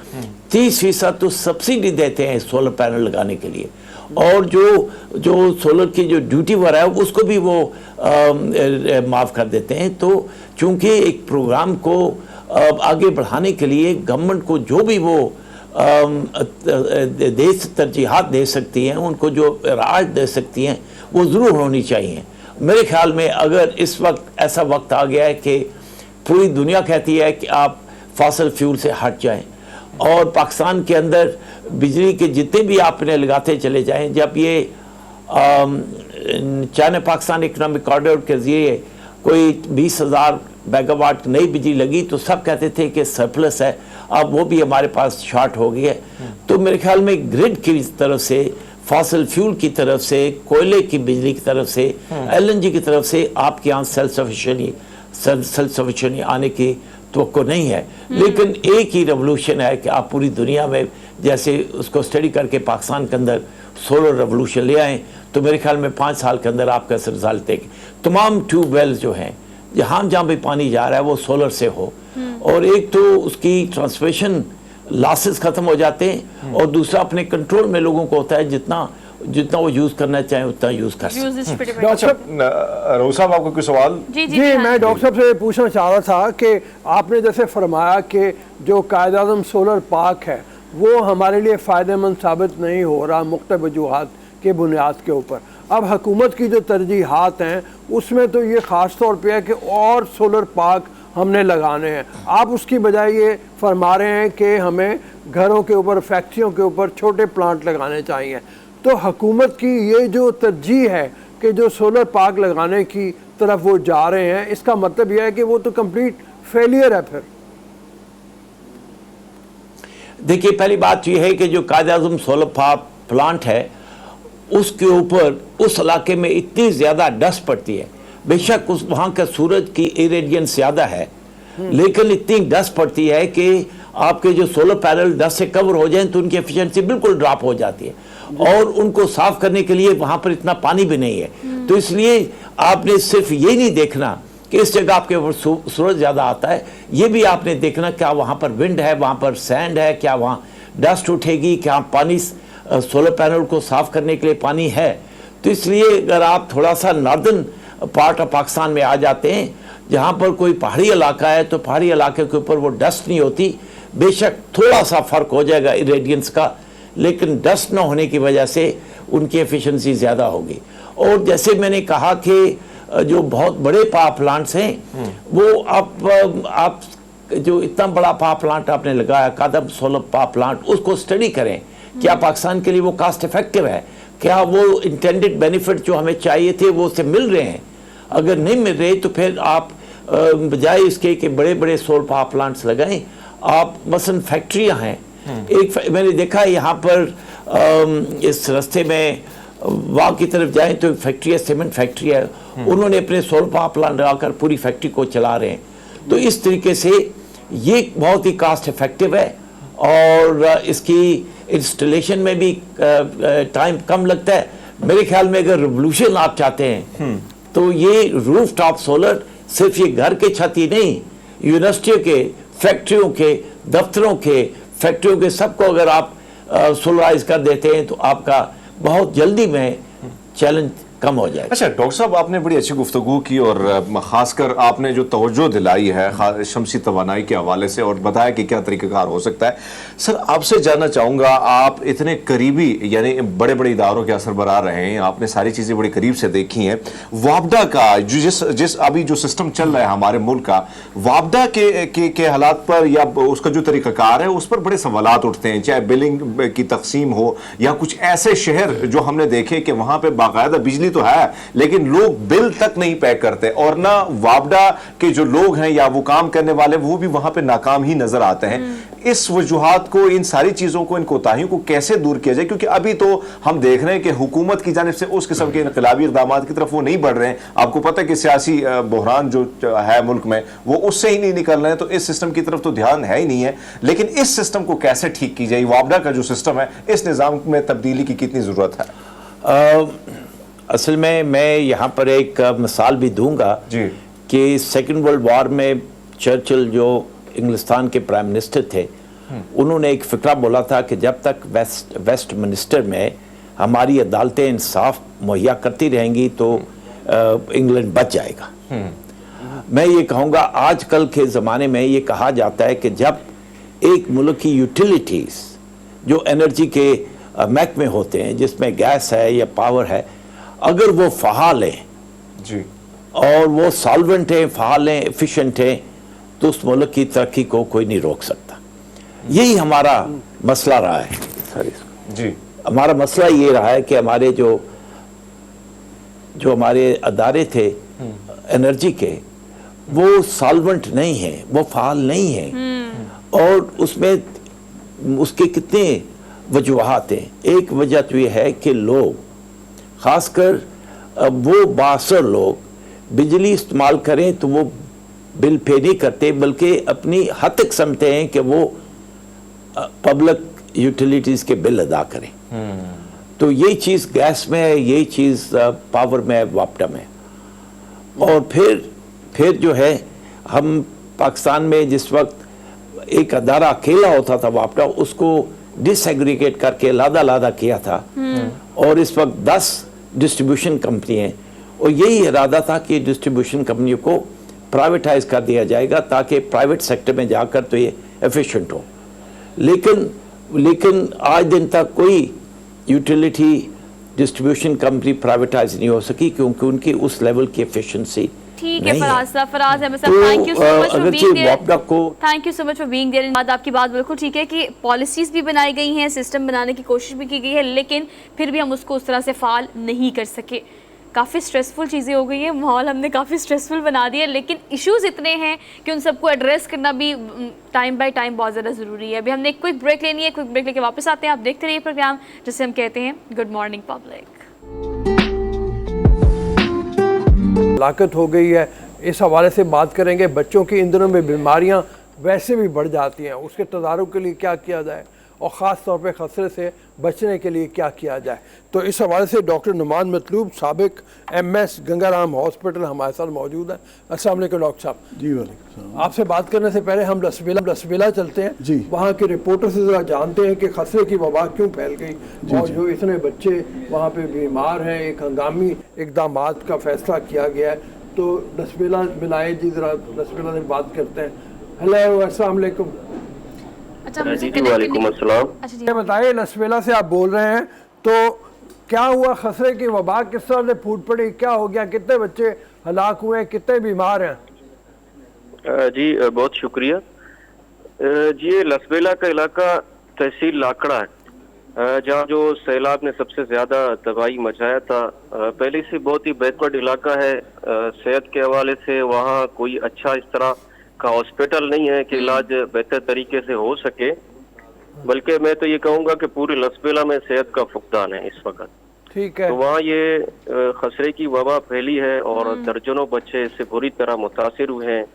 30% तो सब्सिडी देते हैं सोलर पैनल लगाने के लिए और जो सोलर की जो ड्यूटी वगैरह है उसको भी वो माफ़ कर देते हैं। तो चूँकि एक प्रोग्राम को आगे बढ़ाने के लिए गवर्नमेंट को जो भी वो देश तरजीहात दे सकती हैं, उनको जो राहत दे सकती हैं, वो ज़रूर होनी चाहिए। मेरे ख्याल में अगर इस वक्त ऐसा वक्त आ गया है कि पूरी दुनिया कहती है कि आप फॉसिल फ्यूल से हट जाएं और पाकिस्तान के अंदर बिजली के जितने भी आपने लगाते चले जाएं, जब ये चाइना पाकिस्तान इकनॉमिक कॉरिडोर के ज़रिए कोई 20,000 मेगावाट नई बिजली लगी तो सब कहते थे कि सरप्लस है, अब वो भी हमारे पास शॉर्ट हो गई है। तो मेरे ख्याल में ग्रिड की तरफ से, फॉसिल फ्यूल की तरफ से, कोयले की बिजली की तरफ से, LNG की तरफ से आपके यहाँ सेल्फ सफिशिएंसी आने की तवक्को नहीं है। लेकिन एक ही रेवोल्यूशन है कि आप पूरी दुनिया में जैसे उसको स्टडी करके पाकिस्तान के अंदर सोलर रेवोल्यूशन ले आएँ तो मेरे ख्याल में 5 साल के अंदर आपका रिजल्ट देखें। तमाम ट्यूबवेल्स जो हैं जहाँ जहाँ भी पानी जा रहा है वो सोलर से हो और एक तो उसकी ट्रांसमिशन लॉसेस ख़त्म हो जाते हैं और दूसरा अपने कंट्रोल में लोगों को होता है जितना वो यूज़ करना चाहें उतना यूज़ कर सकते हैं। डॉक्टर रऊफ साहब, आपको कोई सवाल? जी मैं डॉक्टर साहब से पूछना चाह रहा था कि आपने जैसे फरमाया कि जो कायद-ए-आज़म सोलर पार्क है वो हमारे लिए फ़ायदेमंद साबित नहीं हो रहा मुख्तलिफ़ वजूहात के बुनियाद के ऊपर। अब हुकूमत की जो तरजीहात हैं उसमें तो ये ख़ास तौर पे है कि और सोलर पार्क हमने लगाने हैं, आप उसकी बजाय ये फरमा रहे हैं कि हमें घरों के ऊपर, फैक्ट्रियों के ऊपर छोटे प्लांट लगाने चाहिए। तो हुकूमत की ये जो तरजीह है कि जो सोलर पार्क लगाने की तरफ वो जा रहे हैं, इसका मतलब यह है कि वो तो कंप्लीट फेलियर है फिर। देखिए, पहली बात यह है कि जो कायद-ए-आज़म सोलर पावर प्लांट है उसके ऊपर उस इलाके में इतनी ज़्यादा डस्ट पड़ती है। बेशक उस वहाँ का सूरज की इरेडियंस ज़्यादा है, लेकिन इतनी डस्ट पड़ती है कि आपके जो सोलर पैनल डस्ट से कवर हो जाएं तो उनकी एफिशिएंसी बिल्कुल ड्रॉप हो जाती है और उनको साफ करने के लिए वहाँ पर इतना पानी भी नहीं है। तो इसलिए आपने सिर्फ ये नहीं देखना कि इस जगह आपके ऊपर सूरज ज़्यादा आता है, ये भी आपने देखना क्या वहाँ पर विंड है, वहाँ पर सैंड है, क्या वहाँ डस्ट उठेगी, क्या पानी सोलर पैनल को साफ करने के लिए पानी है। तो इसलिए अगर आप थोड़ा सा नॉर्दर्न पार्ट ऑफ पाकिस्तान में आ जाते हैं जहाँ पर कोई पहाड़ी इलाका है तो पहाड़ी इलाके के ऊपर वो डस्ट नहीं होती। बेशक थोड़ा सा फ़र्क हो जाएगा इरेडियंस का, लेकिन डस्ट ना होने की वजह से उनकी एफिशिएंसी ज़्यादा होगी। और जैसे मैंने कहा कि जो बहुत बड़े पावर प्लांट्स हैं वो आप जो इतना बड़ा पावर प्लांट आपने लगाया कादम सोलर पावर प्लांट, उसको स्टडी करें क्या पाकिस्तान के लिए वो कास्ट इफेक्टिव है, क्या वो इंटेंडेड बेनिफिट जो हमें चाहिए थे वो उससे मिल रहे हैं। अगर नहीं मिल रहे तो फिर आप बजाय इसके कि बड़े बड़े सोलर पावर प्लांट्स लगाएं, आप मसलन फैक्ट्रियां हैं। एक मैंने देखा यहाँ पर इस रास्ते में वहाँ की तरफ जाएं तो फैक्ट्री है, सीमेंट फैक्ट्री है, उन्होंने अपने सोलर पावर प्लांट लगाकर पूरी फैक्ट्री को चला रहे हैं। तो इस तरीके से ये बहुत ही कास्ट इफेक्टिव है और इसकी इंस्टॉलेशन में भी टाइम कम लगता है। मेरे ख्याल में अगर रिवोल्यूशन आप चाहते हैं तो ये रूफ टॉप सोलर सिर्फ ये घर के छत ही नहीं, यूनिवर्सिटियों के, फैक्ट्रियों के, दफ्तरों के, फैक्ट्रियों के सबको अगर आप सोलराइज कर देते हैं तो आपका बहुत जल्दी में चैलेंज कम हो जाएगा। अच्छा डॉक्टर साहब, आपने बड़ी अच्छी गुफ्तगू की और खासकर आपने जो तवज्जो दिलाई है शमसी तवानाई के हवाले से और बताया कि क्या तरीक़ाकार हो सकता है। सर आपसे जानना चाहूँगा, आप इतने करीबी यानी बड़े बड़े इदारों के असरबराह रहे हैं, आपने सारी चीज़ें बड़ी करीब से देखी हैं। वापडा का जिस अभी जो सिस्टम चल रहा है हमारे मुल्क का, वापडा के हालात पर या उसका जो तरीक़ाकार है उस पर बड़े सवालात उठते हैं, चाहे बिलिंग की तकसीम हो या कुछ ऐसे शहर जो हमने देखे कि वहाँ पर बाकायदा बिजली तो है लेकिन लोग बिल तक नहीं पे करते और ना वापडा के जो लोग हैं या वो काम करने वाले वो भी वहां पे नाकाम ही नजर आते हैं। इस वजूहात को, इन सारी चीजों को, इन कोताहियों को कैसे दूर किया जाए, क्योंकि अभी तो हम देख रहे हैं कि हुकूमत की जानिब से उस किस्म के इनकलाबी इक़दाम की तरफ वो नहीं बढ़ रहे हैं। आपको पता है कि सियासी बहरान जो है मुल्क में वो उससे ही नहीं निकल रहे हैं, तो इस सिस्टम की तरफ तो ध्यान है ही नहीं है। लेकिन इस सिस्टम को कैसे ठीक की जाए, वापडा का जो सिस्टम है इस निज़ाम में तब्दीली की कितनी जरूरत है? असल में मैं यहाँ पर एक मिसाल भी दूंगा कि सेकेंड वर्ल्ड वॉर में चर्चिल जो इंग्लिस्तान के प्राइम मिनिस्टर थे उन्होंने एक फिक्रा बोला था कि जब तक वेस्ट मिनिस्टर में हमारी अदालतें इंसाफ मुहैया करती रहेंगी तो इंग्लैंड बच जाएगा। मैं ये कहूँगा आजकल के ज़माने में ये कहा जाता है कि जब एक मुल्क की यूटिलिटीज़ जो एनर्जी के महकमे होते हैं जिसमें गैस है या पावर है, अगर वो फ़हाल हैं जी और वो सॉल्वेंट हैं, फ़हाल हैं, एफिशिएंट हैं, तो उस मुल्क की तरक्की को कोई नहीं रोक सकता। यही हमारा मसला रहा है सर जी। हमारा मसला ये रहा है कि हमारे जो हमारे अदारे थे एनर्जी के वो सॉल्वेंट नहीं हैं, वो फ़हाल नहीं हैं और उसमें उसके कितने वजूहात हैं। एक वजह तो ये है कि लोग ख़ासकर वो बासर लोग बिजली इस्तेमाल करें तो वो बिल पे नहीं करते बल्कि अपनी हद तक समझते हैं कि वो पब्लिक यूटिलिटीज़ के बिल अदा करें। तो ये चीज़ गैस में है, ये चीज़ पावर में है, वापडा में। और फिर जो है हम पाकिस्तान में जिस वक्त एक अदारा अकेला होता था वापडा, उसको डिसएग्रीगेट करके लादा किया था और इस वक्त 10 डिस्ट्रीब्यूशन कंपनी हैं और यही इरादा था कि डिस्ट्रीब्यूशन कंपनियों को प्राइवेटाइज कर दिया जाएगा ताकि प्राइवेट सेक्टर में जाकर तो ये एफिशिएंट हो। लेकिन आज दिन तक कोई यूटिलिटी डिस्ट्रीब्यूशन कंपनी प्राइवेटाइज नहीं हो सकी क्योंकि उनकी उस लेवल की एफिशिएंसी ठीक है। फराज अहमद साहब, thank you so much for being there. Thank you so much for being there. आपकी बात बिल्कुल ठीक है कि पॉलिसीज भी बनाई गई हैं, सिस्टम बनाने की कोशिश भी की गई है, लेकिन फिर भी हम उसको उस तरह से फाल नहीं कर सके। काफ़ी स्ट्रेसफुल चीज़ें हो गई हैं, माहौल हमने काफ़ी स्ट्रेसफुल बना दिया, लेकिन इश्यूज़ इतने हैं कि उन सबको एड्रेस करना भी टाइम बाय टाइम बहुत ज़्यादा ज़रूरी है। अभी हमने एक क्विक ब्रेक लेनी है, क्विक ब्रेक लेके वापस आते हैं। आप देखते रहिए प्रोग्राम जिसे हम कहते हैं गुड मॉर्निंग पब्लिक। हलाकत हो गई है, इस हवाले से बात करेंगे। बच्चों की इन दिनों में बीमारियां वैसे भी बढ़ जाती हैं, उसके तदारुक के लिए क्या किया जाए और ख़ास तौर पे खतरे से बचने के लिए क्या किया जाए। तो इस हवाले से डॉक्टर नुमान मतलूब साबिक MS गंगाराम हॉस्पिटल हमारे साथ मौजूद है। अस्सलाम वालेकुम डॉक्टर साहब। जी वालेकुम। आपसे बात करने से पहले हम लसबेला चलते हैं जी। वहाँ के रिपोर्टर से ज़रा जानते हैं कि खतरे की वबा क्यों फैल गई और जो इतने बच्चे वहाँ पे बीमार हैं। एक हंगामी इकदाम का फैसला किया गया है, तो लसबेला मिलाए जी, ज़रा लसबेला से बात करते हैं। हेलो, अस्सलाम वालेकुम। अच्छा, वालेकुम अस्सलाम। अच्छा जी, ये बताइए, लसबेला से आप बोल रहे हैं, तो क्या हुआ? खसरे की वबा किस तरह से फूट पड़ी, क्या हो गया, कितने बच्चे हलाक हुए, कितने बीमार हैं? जी बहुत शुक्रिया जी। ये लसबेला का इलाका तहसील लाकड़ा है, जहाँ जो सैलाब ने सबसे ज़्यादा तबाही मचाया था। पहले से बहुत ही बैकवर्ड इलाका है सेहत के हवाले से। वहाँ कोई अच्छा इस तरह का हॉस्पिटल नहीं है कि इलाज बेहतर तरीके से हो सके, बल्कि मैं तो ये कहूँगा कि पूरे लसबेला में सेहत का फुकदान है इस वक्त। ठीक है। तो वहाँ ये खसरे की वबा फैली है और दर्जनों बच्चे इससे बुरी तरह मुतासिर हुए हैं।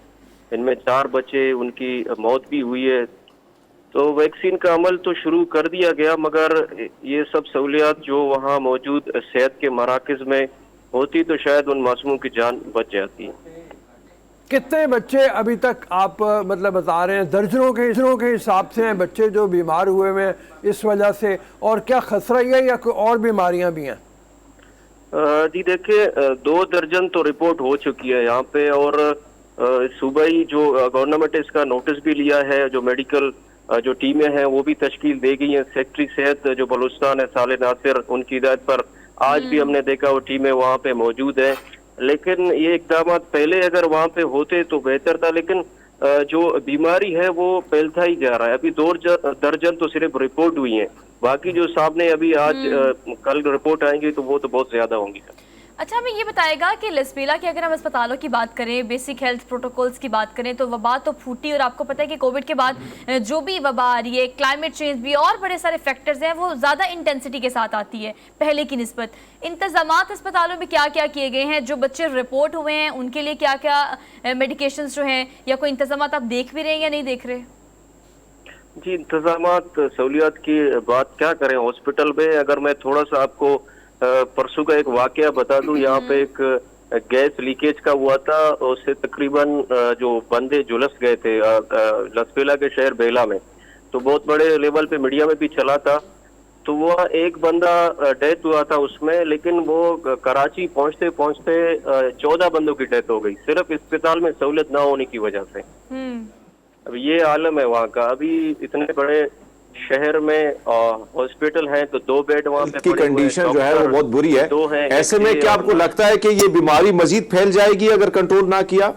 इनमें 4 बच्चे, उनकी मौत भी हुई है। तो वैक्सीन का अमल तो शुरू कर दिया गया, मगर ये सब सहूलियात जो वहाँ मौजूद सेहत के मराकज़ में होती तो शायद उन मासूमों की जान बच जाती। कितने बच्चे अभी तक आप मतलब बता रहे हैं? दर्जनों के हिसाब से हैं बच्चे जो बीमार हुए हुए हैं इस वजह से, और क्या खतरा ही है या कोई और बीमारियां भी हैं? जी देखिए, 2 दर्जन तो रिपोर्ट हो चुकी है यहाँ पे, और सुबह ही जो गवर्नमेंट इसका नोटिस भी लिया है। जो मेडिकल जो टीमें हैं वो भी तश्कील दे गई हैं। सेक्रेटरी सेहत जो बलूचिस्तान है साले नासिर, उनकी हिदायत पर आज भी हमने देखा वो टीमें वहाँ पे मौजूद है। लेकिन ये इकदाम पहले अगर वहाँ पे होते तो बेहतर था, लेकिन जो बीमारी है वो फैलता ही जा रहा है। अभी 2 दर्जन तो सिर्फ रिपोर्ट हुई हैं, बाकी जो सामने अभी आज कल रिपोर्ट आएंगी तो वो तो बहुत ज्यादा होंगी। अच्छा, हमें ये बताएगा कि लसबेला के अगर हम अस्पतालों की बात करें, बेसिक हेल्थ प्रोटोकॉल्स की बात करें, तो वबा तो फूटी, और आपको पता है कि कोविड के बाद जो भी वबा आ रही है, क्लाइमेट चेंज भी और बड़े सारे फैक्टर्स हैं, वो ज़्यादा इंटेंसिटी के साथ आती है पहले की निस्बत। इंतजामात अस्पतालों में क्या क्या किए गए हैं? जो बच्चे रिपोर्ट हुए हैं उनके लिए क्या क्या मेडिकेशंस जो हैं, या कोई इंतजामात आप देख भी रहे हैं या नहीं देख रहे? जी, इंतजामात सहूलियात की बात क्या करें हॉस्पिटल में। अगर मैं थोड़ा सा आपको परसों का एक वाकया बता दूं, यहाँ पे एक गैस लीकेज का हुआ था। उससे तकरीबन जो बंदे झुलस गए थे लसबेला के शहर बेला में, तो बहुत बड़े लेवल पे मीडिया में भी चला था। तो वो एक बंदा डेथ हुआ था उसमें, लेकिन वो कराची पहुंचते पहुंचते 14 बंदों की डेथ हो गई, सिर्फ अस्पताल में सहूलियत ना होने की वजह से। अब ये आलम है वहाँ का। अभी इतने बड़े शहर में हॉस्पिटल है तो 2 बेड वहाँ पे की कंडीशन जो है वो बहुत बुरी है। ऐसे में क्या आपको लगता है कि ये बीमारी मजीद फैल जाएगी अगर कंट्रोल ना किया?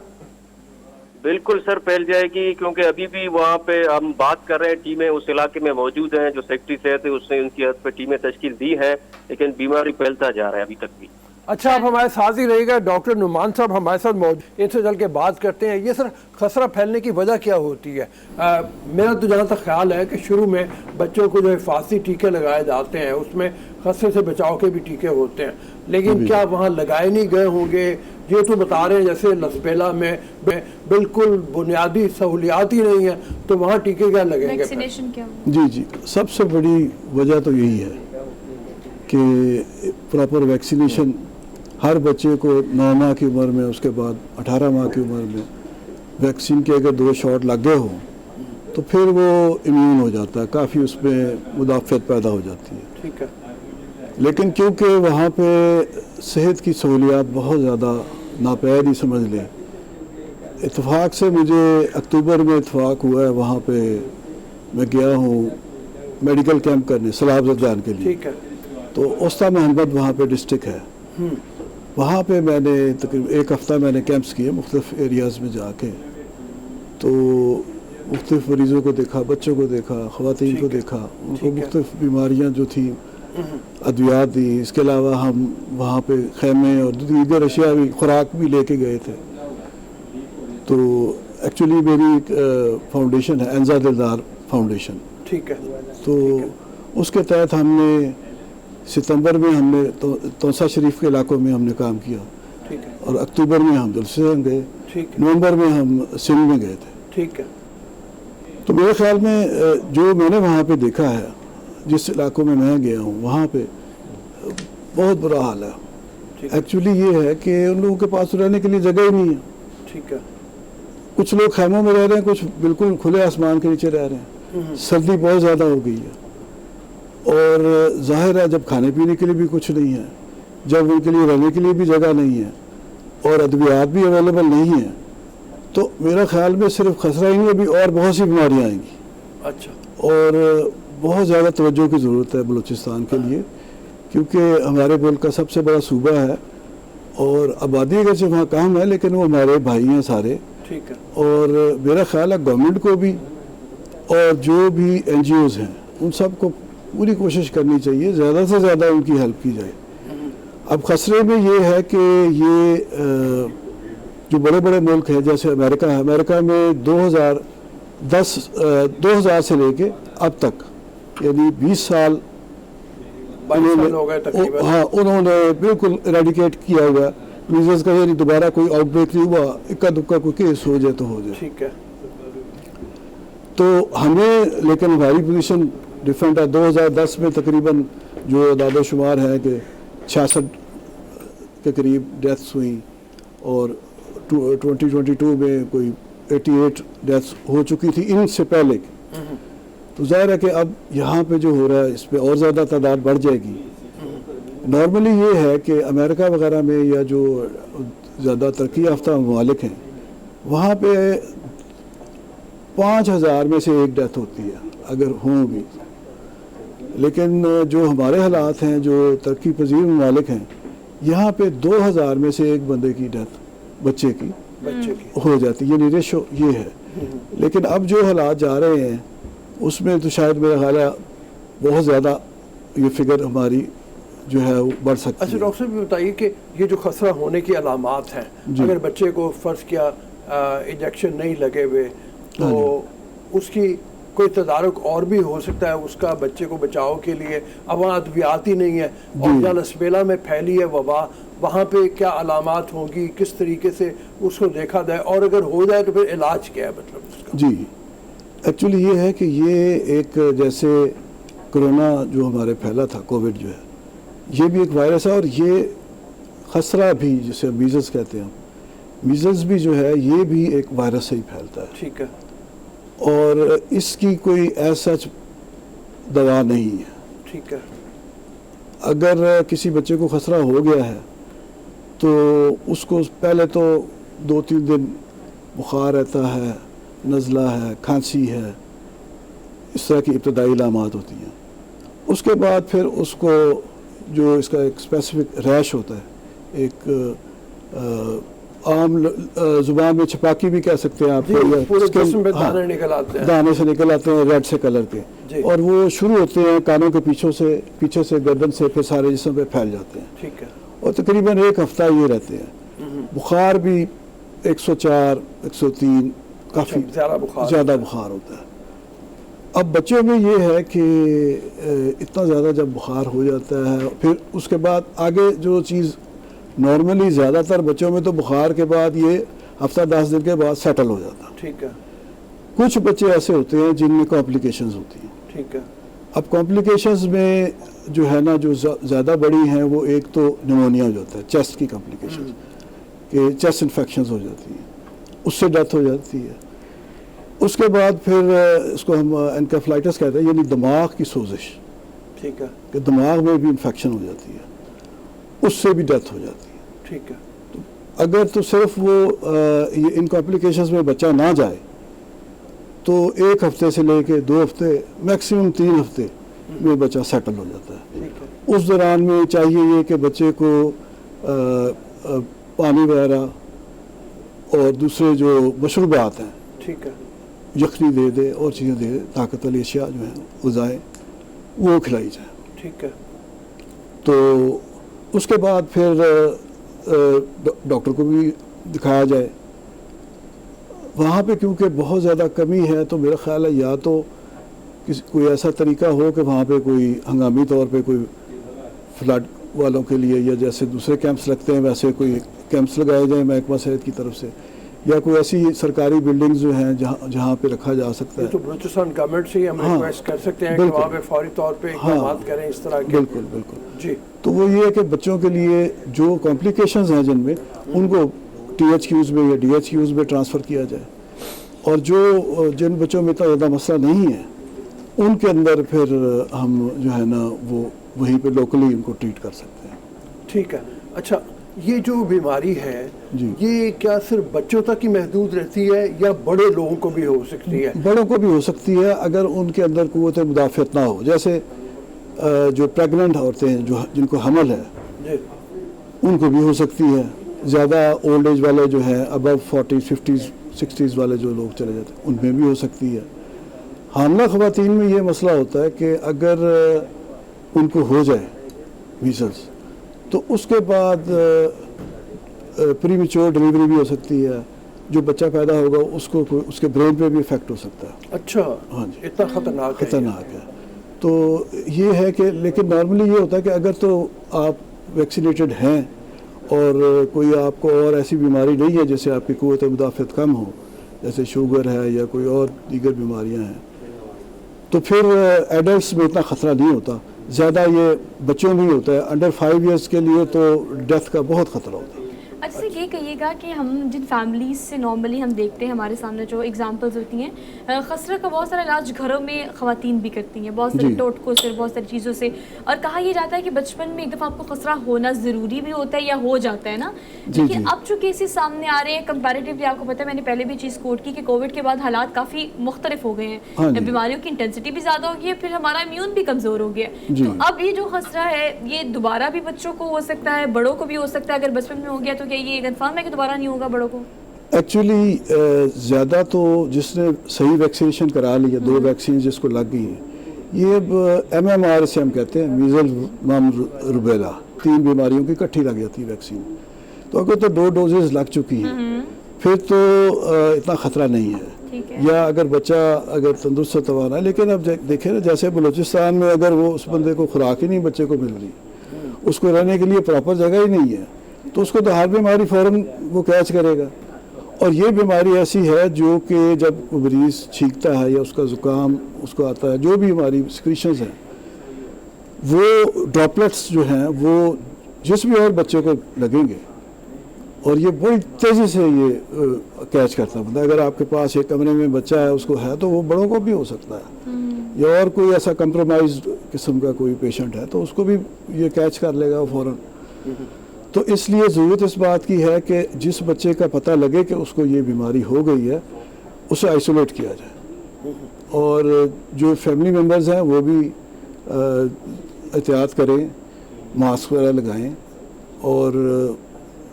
बिल्कुल सर, फैल जाएगी, क्योंकि अभी भी वहाँ पे हम बात कर रहे हैं, टीमें उस इलाके में मौजूद हैं। जो सेक्रेटरी सेहत है उसने उनकी हद पे टीमें तश्कील दी है, लेकिन बीमारी फैलता जा रहा है अभी तक भी। अच्छा, आप हमारे साथ ही रहिएगा। डॉक्टर नुमान साहब हमारे साथ मौजूद, इनसे चल के बात करते हैं। ये सर खसरा फैलने की वजह क्या होती है? मेरा तो जहाँ तक ख्याल है कि शुरू में बच्चों को जो हिफाजती टीके लगाए जाते हैं उसमें खसरे से बचाव के भी टीके होते हैं, लेकिन क्या वहाँ लगाए नहीं गए होंगे? ये तो बता रहे हैं जैसे लसबेला में बिल्कुल बुनियादी सहूलियात ही नहीं है, तो वहाँ टीके क्या लगेंगे? वैक्सीनेशन क्या? जी जी, सबसे बड़ी वजह तो यही है कि प्रॉपर वैक्सीनेशन हर बच्चे को 9 माह की उम्र में, उसके बाद 18 माह की उम्र में वैक्सीन के अगर 2 शॉट लगे हों तो फिर वो इम्यून हो जाता है, काफ़ी उसमें मुदाफ़त पैदा हो जाती है। ठीक है। लेकिन क्योंकि वहाँ पे सेहत की सहूलियात बहुत ज़्यादा नापैद ही समझ लें, इत्तेफाक से मुझे अक्टूबर में इत्तेफाक हुआ है, वहाँ पे मैं गया हूँ मेडिकल कैंप करने सलाब ज़दान के लिए। ठीक है। तो उस्ता महमद वहाँ पे डिस्ट्रिक्ट है, वहाँ पे मैंने तकरीबन 1 हफ़्ता मैंने कैंप्स किए मुख्तलिफ एरियाज़ में जाके। तो मुख्तलिफ मरीज़ों को देखा, बच्चों को देखा, ख़वातीन को देखा, उनको मुख्तलिफ बीमारियाँ जो थी अद्वियात दी। इसके अलावा हम वहाँ पे खैमे और दीगर अशिया भी, खुराक भी लेके गए थे। तो एक्चुअली मेरी एक फाउंडेशन है, एंजा दिलदार फाउंडेशन। ठीक है। तो उसके तहत हमने सितंबर में हमने तौसा शरीफ के इलाकों में हमने काम किया। ठीक है। और अक्टूबर में हम जलसेन गए। ठीक है। नवंबर में हम सिंध में गए थे। ठीक है। तो मेरे ख्याल में जो मैंने वहाँ पे देखा है, जिस इलाकों में मैं गया हूँ, वहाँ पे बहुत बुरा हाल है। एक्चुअली ये है कि उन लोगों के पास रहने के लिए जगह ही नहीं है। ठीक है। कुछ लोग खैमों में रह रहे हैं, कुछ बिल्कुल खुले आसमान के नीचे रह रहे हैं। सर्दी बहुत ज़्यादा हो गई है और जाहिर है जब खाने पीने के लिए भी कुछ नहीं है, जब उनके लिए रहने के लिए भी जगह नहीं है और अद्वियात भी अवेलेबल नहीं है, तो मेरा ख्याल में सिर्फ खसरा ही नहीं, अभी और बहुत सी बीमारियाँ आएंगी। अच्छा। और बहुत ज़्यादा तवज्जो की ज़रूरत है बलूचिस्तान के लिए, क्योंकि हमारे मुल्क का सबसे बड़ा सूबा है और आबादी अगर से वहाँ कम है, लेकिन वो हमारे भाई हैं सारे। ठीक है। और मेरा ख्याल है गवर्नमेंट को भी और जो भी NGOs हैं उन सब को पूरी कोशिश करनी चाहिए, ज़्यादा से ज़्यादा उनकी हेल्प की जाए। अब खसरे में ये है कि ये जो बड़े बड़े मुल्क हैं जैसे अमेरिका है, अमेरिका में 2000 से लेके अब तक यानी 20 साल उन्होंने, हाँ, उन्होंने बिल्कुल इरेडिकेट किया हुआ मीजल्स का, यानी दोबारा कोई आउटब्रेक नहीं हुआ, इक्का दुक्का कोई केस हो जाए तो हो जाए। ठीक है। तो हमें, लेकिन हमारी पोजीशन डिफरेंट है। 2010 में तकरीबन जो दादोशुमार है कि 66 के करीब डेथ्स हुई और 2022 में कोई 88 डेथ्स हो चुकी थी इनसे पहले। तो जाहिर है कि अब यहाँ पे जो हो रहा है इस पर और ज़्यादा तादाद बढ़ जाएगी। नॉर्मली ये है कि अमेरिका वगैरह में या जो ज़्यादा तरक्की याफ्ता ममालिक हैं वहाँ पे 5000 में से एक डेथ होती है अगर हों भी, लेकिन जो हमारे हालात हैं, जो तरक्की पजीर ममालिक हैं, यहाँ पे 2000 में से एक बंदे की डेथ बच्चे की हो जाती है, यानी रेशो ये है। लेकिन अब जो हालात जा रहे हैं उसमें तो शायद मेरा ख्याल है बहुत ज़्यादा ये फिगर हमारी जो है वो बढ़ सकती है। अच्छा डॉक्टर साहब बताइए कि ये जो खसरा होने की अलामात हैं, अगर बच्चे को फ़र्ज़ किया इंजेक्शन नहीं लगे हुए तो उसकी कोई तदारुक और भी हो सकता है उसका बच्चे को बचाव के लिए? अब वहाँ अद्वियात ही नहीं है और जहाँ लसबेला में फैली है वबा, वहाँ पे क्या अलामात होंगी, किस तरीके से उसको देखा जाए और अगर हो जाए तो फिर इलाज क्या है मतलब उसका? जी, एक्चुअली ये है कि ये एक जैसे कोरोना जो हमारे फैला था, कोविड जो है, ये भी एक वायरस है और ये खसरा भी जिसे मीजल्स कहते हैं, मीजल्स भी जो है ये भी एक वायरस से ही फैलता है। ठीक है। और इसकी कोई ऐसा दवा नहीं है। ठीक है। अगर किसी बच्चे को खसरा हो गया है तो उसको पहले तो 2-3 दिन बुखार रहता है, नज़ला है, खांसी है, इस तरह की इब्तदाई अलामात होती हैं। उसके बाद फिर उसको जो इसका एक स्पेसिफिक रैश होता है, एक आम जुबान में छपाकी भी कह सकते हैं आप, पूरे जिस्म पे दाने निकल आते हैं, दाने से निकल आते हैं रेड से कलर के, और वो शुरू होते हैं कानों के पीछे से गर्दन से फिर सारे जिस्म पे फैल जाते हैं। ठीक है। और तकरीबन 1 हफ्ता ये रहते हैं। बुखार भी 104, 103 काफ़ी ज़्यादा बुखार होता है। अब बच्चों में ये है कि इतना ज़्यादा जब बुखार हो जाता है फिर उसके बाद आगे जो चीज़ नॉर्मली ज़्यादातर बच्चों में तो बुखार के बाद ये हफ्ता 10 दिन के बाद सेटल हो जाता है। ठीक है। कुछ बच्चे ऐसे होते हैं जिनमें कॉम्प्लिकेशंस होती हैं। ठीक है। अब कॉम्प्लिकेशंस में जो है ना, जो ज़्यादा बड़ी हैं वो एक तो निमोनिया हो जाता है, चेस्ट की कॉम्प्लिकेशंस, कि चेस्ट इन्फेक्शंस हो जाती हैं, उससे डेथ हो जाती है। उसके बाद फिर इसको हम एनकेफेलाइटिस कहते हैं, यानी दिमाग की सोजिश। ठीक है। कि दिमाग में भी इन्फेक्शन हो जाती है, उससे भी डेथ हो जाती है। ठीक है। तो अगर तो सिर्फ वो ये इन कॉम्प्लिकेशंस में बच्चा ना जाए तो 1 हफ्ते से लेके 2 हफ्ते मैक्सिमम 3 हफ्ते में बच्चा सेटल हो जाता है। उस दौरान में चाहिए ये कि बच्चे को पानी वगैरह और दूसरे जो मशरूबात हैं, ठीक है, यखनी दे दे और चीज़ें दे दे, ताकत वाली अशिया जो है ग़िज़ाएँ वो खिलाई जाए। ठीक है। तो उसके बाद फिर डॉक्टर को भी दिखाया जाए। वहाँ पे क्योंकि बहुत ज़्यादा कमी है तो मेरा ख्याल है या तो कोई ऐसा तरीका हो कि वहाँ पे कोई हंगामी तौर पे कोई फ्लड वालों के लिए या जैसे दूसरे कैंप्स लगते हैं वैसे कोई कैंप्स लगाए जाएं महकमा सेहत की तरफ से, या कोई ऐसी सरकारी बिल्डिंग्स जो हैं जहाँ पे रखा जा सकता है। तो बलूचिस्तान गवर्नमेंट से हम रिक्वेस्ट कर सकते हैं कि वहाँ पे फौरी तौर पे इक़दाम करें इस तरह के। बिल्कुल बिल्कुल जी। तो वो ये है कि बच्चों के लिए जो कॉम्प्लिकेशंस हैं जिनमें उनको THQs में या DHQs में ट्रांसफ़र किया जाए, और जो जिन बच्चों में इतना ज़्यादा मसला नहीं है उनके अंदर फिर हम जो है ना वो वहीं पे लोकली इनको ट्रीट कर सकते हैं। ठीक है। अच्छा, ये जो बीमारी है ये क्या सिर्फ बच्चों तक ही महदूद रहती है या बड़े लोगों को भी हो सकती है? बड़ों को भी हो सकती है अगर उनके अंदर क़ुव्वत मुदाफ़अत ना हो। जैसे जो प्रेग्नेंट औरतें हैं जो जिनको हमल है उनको भी हो सकती है। ज़्यादा ओल्ड एज वाले जो हैं अबव 40s 50s 60s वाले जो लोग चले जाते हैं उनमें भी हो सकती है। हामला ख़वातीन में ये मसला होता है कि अगर उनको हो जाए मीज़ल्स तो उसके बाद प्रीमेच्योर डिलीवरी भी हो सकती है। जो बच्चा पैदा होगा उसको उसके ब्रेन पे भी इफेक्ट हो सकता है। अच्छा, हाँ जी, इतना खतरनाक है। तो ये है कि लेकिन नॉर्मली ये होता है कि अगर तो आप वैक्सीनेटेड हैं और कोई आपको और ऐसी बीमारी नहीं है जैसे आपकी क़ुव्वत मुदाफ़अत कम हो, जैसे शुगर है या कोई और दीगर बीमारियां हैं, तो फिर एडल्ट्स में इतना ख़तरा नहीं होता। ज़्यादा ये बच्चों में ही होता है। अंडर 5 इयर्स के लिए तो डेथ का बहुत ख़तरा होता है। अच्छा, ये कहिएगा कि हम जिन फैमिलीज़ से नॉर्मली हम देखते हैं हमारे सामने जो एग्जांपल्स होती हैं, खसरा का बहुत सारा इलाज घरों में ख़वातीन भी करती हैं, बहुत सारे टोटकों से, बहुत सारी चीज़ों से, और कहा यह जाता है कि बचपन में एक दफ़ा आपको खसरा होना ज़रूरी भी होता है या हो जाता है ना। लेकिन अब जो केसेस सामने आ रहे हैं कंपैरेटिवली, आपको पता है मैंने पहले भी चीज़ कोट की कि कोविड के बाद हालात काफ़ी मुख्तलिफ हो गए हैं, बीमारियों की इंटेंसिटी भी ज़्यादा हो गई है, फिर हमारा इम्यून भी कमज़ोर हो गया है। तो अब ये जो खसरा है ये दोबारा भी बच्चों को हो सकता है, बड़ों को भी हो सकता है। अगर बचपन में हो गया तो क्या ये कन्फर्म है कि दोबारा नहीं होगा बड़ों को? एक्चुअली ज़्यादा तो जिसने सही वैक्सीनेशन करा ली है, 2 वैक्सीन जिसको लग गई है, ये MMR से हम कहते हैं, मीज़ल्स मम्स रूबेला, 3 बीमारियों की इकट्ठी लग जाती है वैक्सीन। तो अगर तो 2 डोजेस लग चुकी हैं फिर तो इतना ख़तरा नहीं है। या अगर बच्चा अगर तंदुरुस्त तवाना है, लेकिन अब देखें ना जैसे बलूचिस्तान में अगर वो उस बंदे को खुराक ही नहीं बच्चे को मिल रही, उसको रहने के लिए प्रॉपर जगह ही नहीं है, तो उसको तो हर बीमारी फ़ौरन वो कैच करेगा। और ये बीमारी ऐसी है जो कि जब मरीज़ छींकता है या उसका ज़ुकाम उसको आता है, जो भी हमारी सिक्रीशंस हैं वो ड्रॉपलेट्स जो हैं वो जिस भी और बच्चे को लगेंगे और ये बड़ी तेज़ी से ये कैच करता है। मतलब अगर आपके पास एक कमरे में बच्चा है उसको है तो वो बड़ों को भी हो सकता है, या और कोई ऐसा कंप्रोमाइज किस्म का कोई पेशेंट है तो उसको भी ये कैच कर लेगा फ़ौरन। तो इसलिए ज़रूरत इस बात की है कि जिस बच्चे का पता लगे कि उसको ये बीमारी हो गई है उसे आइसोलेट किया जाए, और जो फैमिली मेम्बर्स हैं वो भी एहतियात करें, मास्क वगैरह लगाएं, और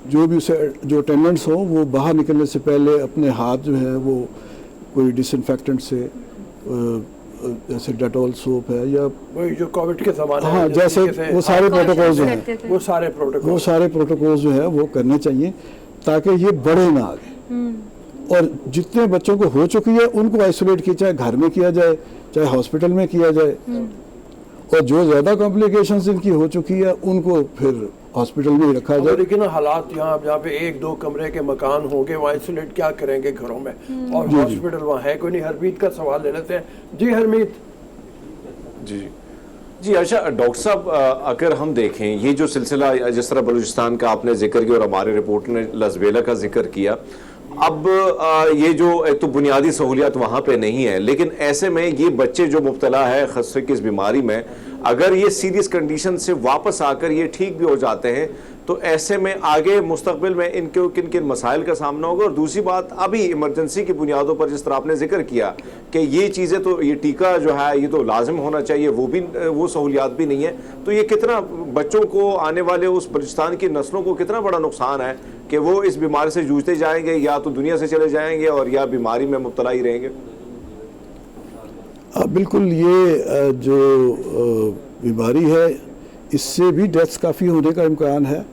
जो भी उसे जो अटेंडेंट्स हों वो बाहर निकलने से पहले अपने हाथ जो है वो कोई डिसइंफेक्टेंट से जैसे डेटॉल सोप है या वही जो कोविड के ज़माने में, हाँ जैसे वो सारे प्रोटोकॉल जो हैं वो सारे प्रोटोकॉल जो है वो करने चाहिए ताकि ये बढ़े ना आगे। और जितने बच्चों को हो चुकी है उनको आइसोलेट किया, चाहे घर में किया जाए चाहे हॉस्पिटल में किया जाए, और जो ज़्यादा कॉम्प्लिकेशंस इनकी हो चुकी है उनको फिर हॉस्पिटल में ही रखा जाए। लेकिन हालात जहाँ पे 1-2 कमरे के मकान होंगे वहाँ आइसोलेट क्या करेंगे घरों में, और हॉस्पिटल वहाँ है कोई नहीं। हरमीत का सवाल ले लेते हैं। जी हरमीत। जी अच्छा डॉक्टर साहब, अगर हम देखें ये जो सिलसिला जिस तरह बलूचिस्तान का आपने जिक्र किया और हमारे रिपोर्ट ने लसबेला का जिक्र किया, अब ये जो एक तो बुनियादी सहूलियात वहाँ पे नहीं है, लेकिन ऐसे में ये बच्चे जो मुब्तला है खसरे की इस बीमारी में, अगर ये सीरियस कंडीशन से वापस आकर ये ठीक भी हो जाते हैं तो ऐसे में आगे मुस्तकबिल में इनको किन किन मसाइल का सामना होगा। और दूसरी बात, अभी इमरजेंसी की बुनियादों पर जिस तरह आपने जिक्र किया कि ये चीज़ें तो ये टीका जो है ये तो लाजिम होना चाहिए, वो सहूलियात भी नहीं है, तो ये कितना बच्चों को, आने वाले उस बलूचिस्तान की नस्लों को कितना बड़ा नुकसान है कि वो इस बीमारी से जूझते जाएंगे, या तो दुनिया से चले जाएंगे और या बीमारी में मुब्तला ही रहेंगे। बिल्कुल, ये जो बीमारी है इससे भी डेथ्स काफ़ी होने का इम्कान है।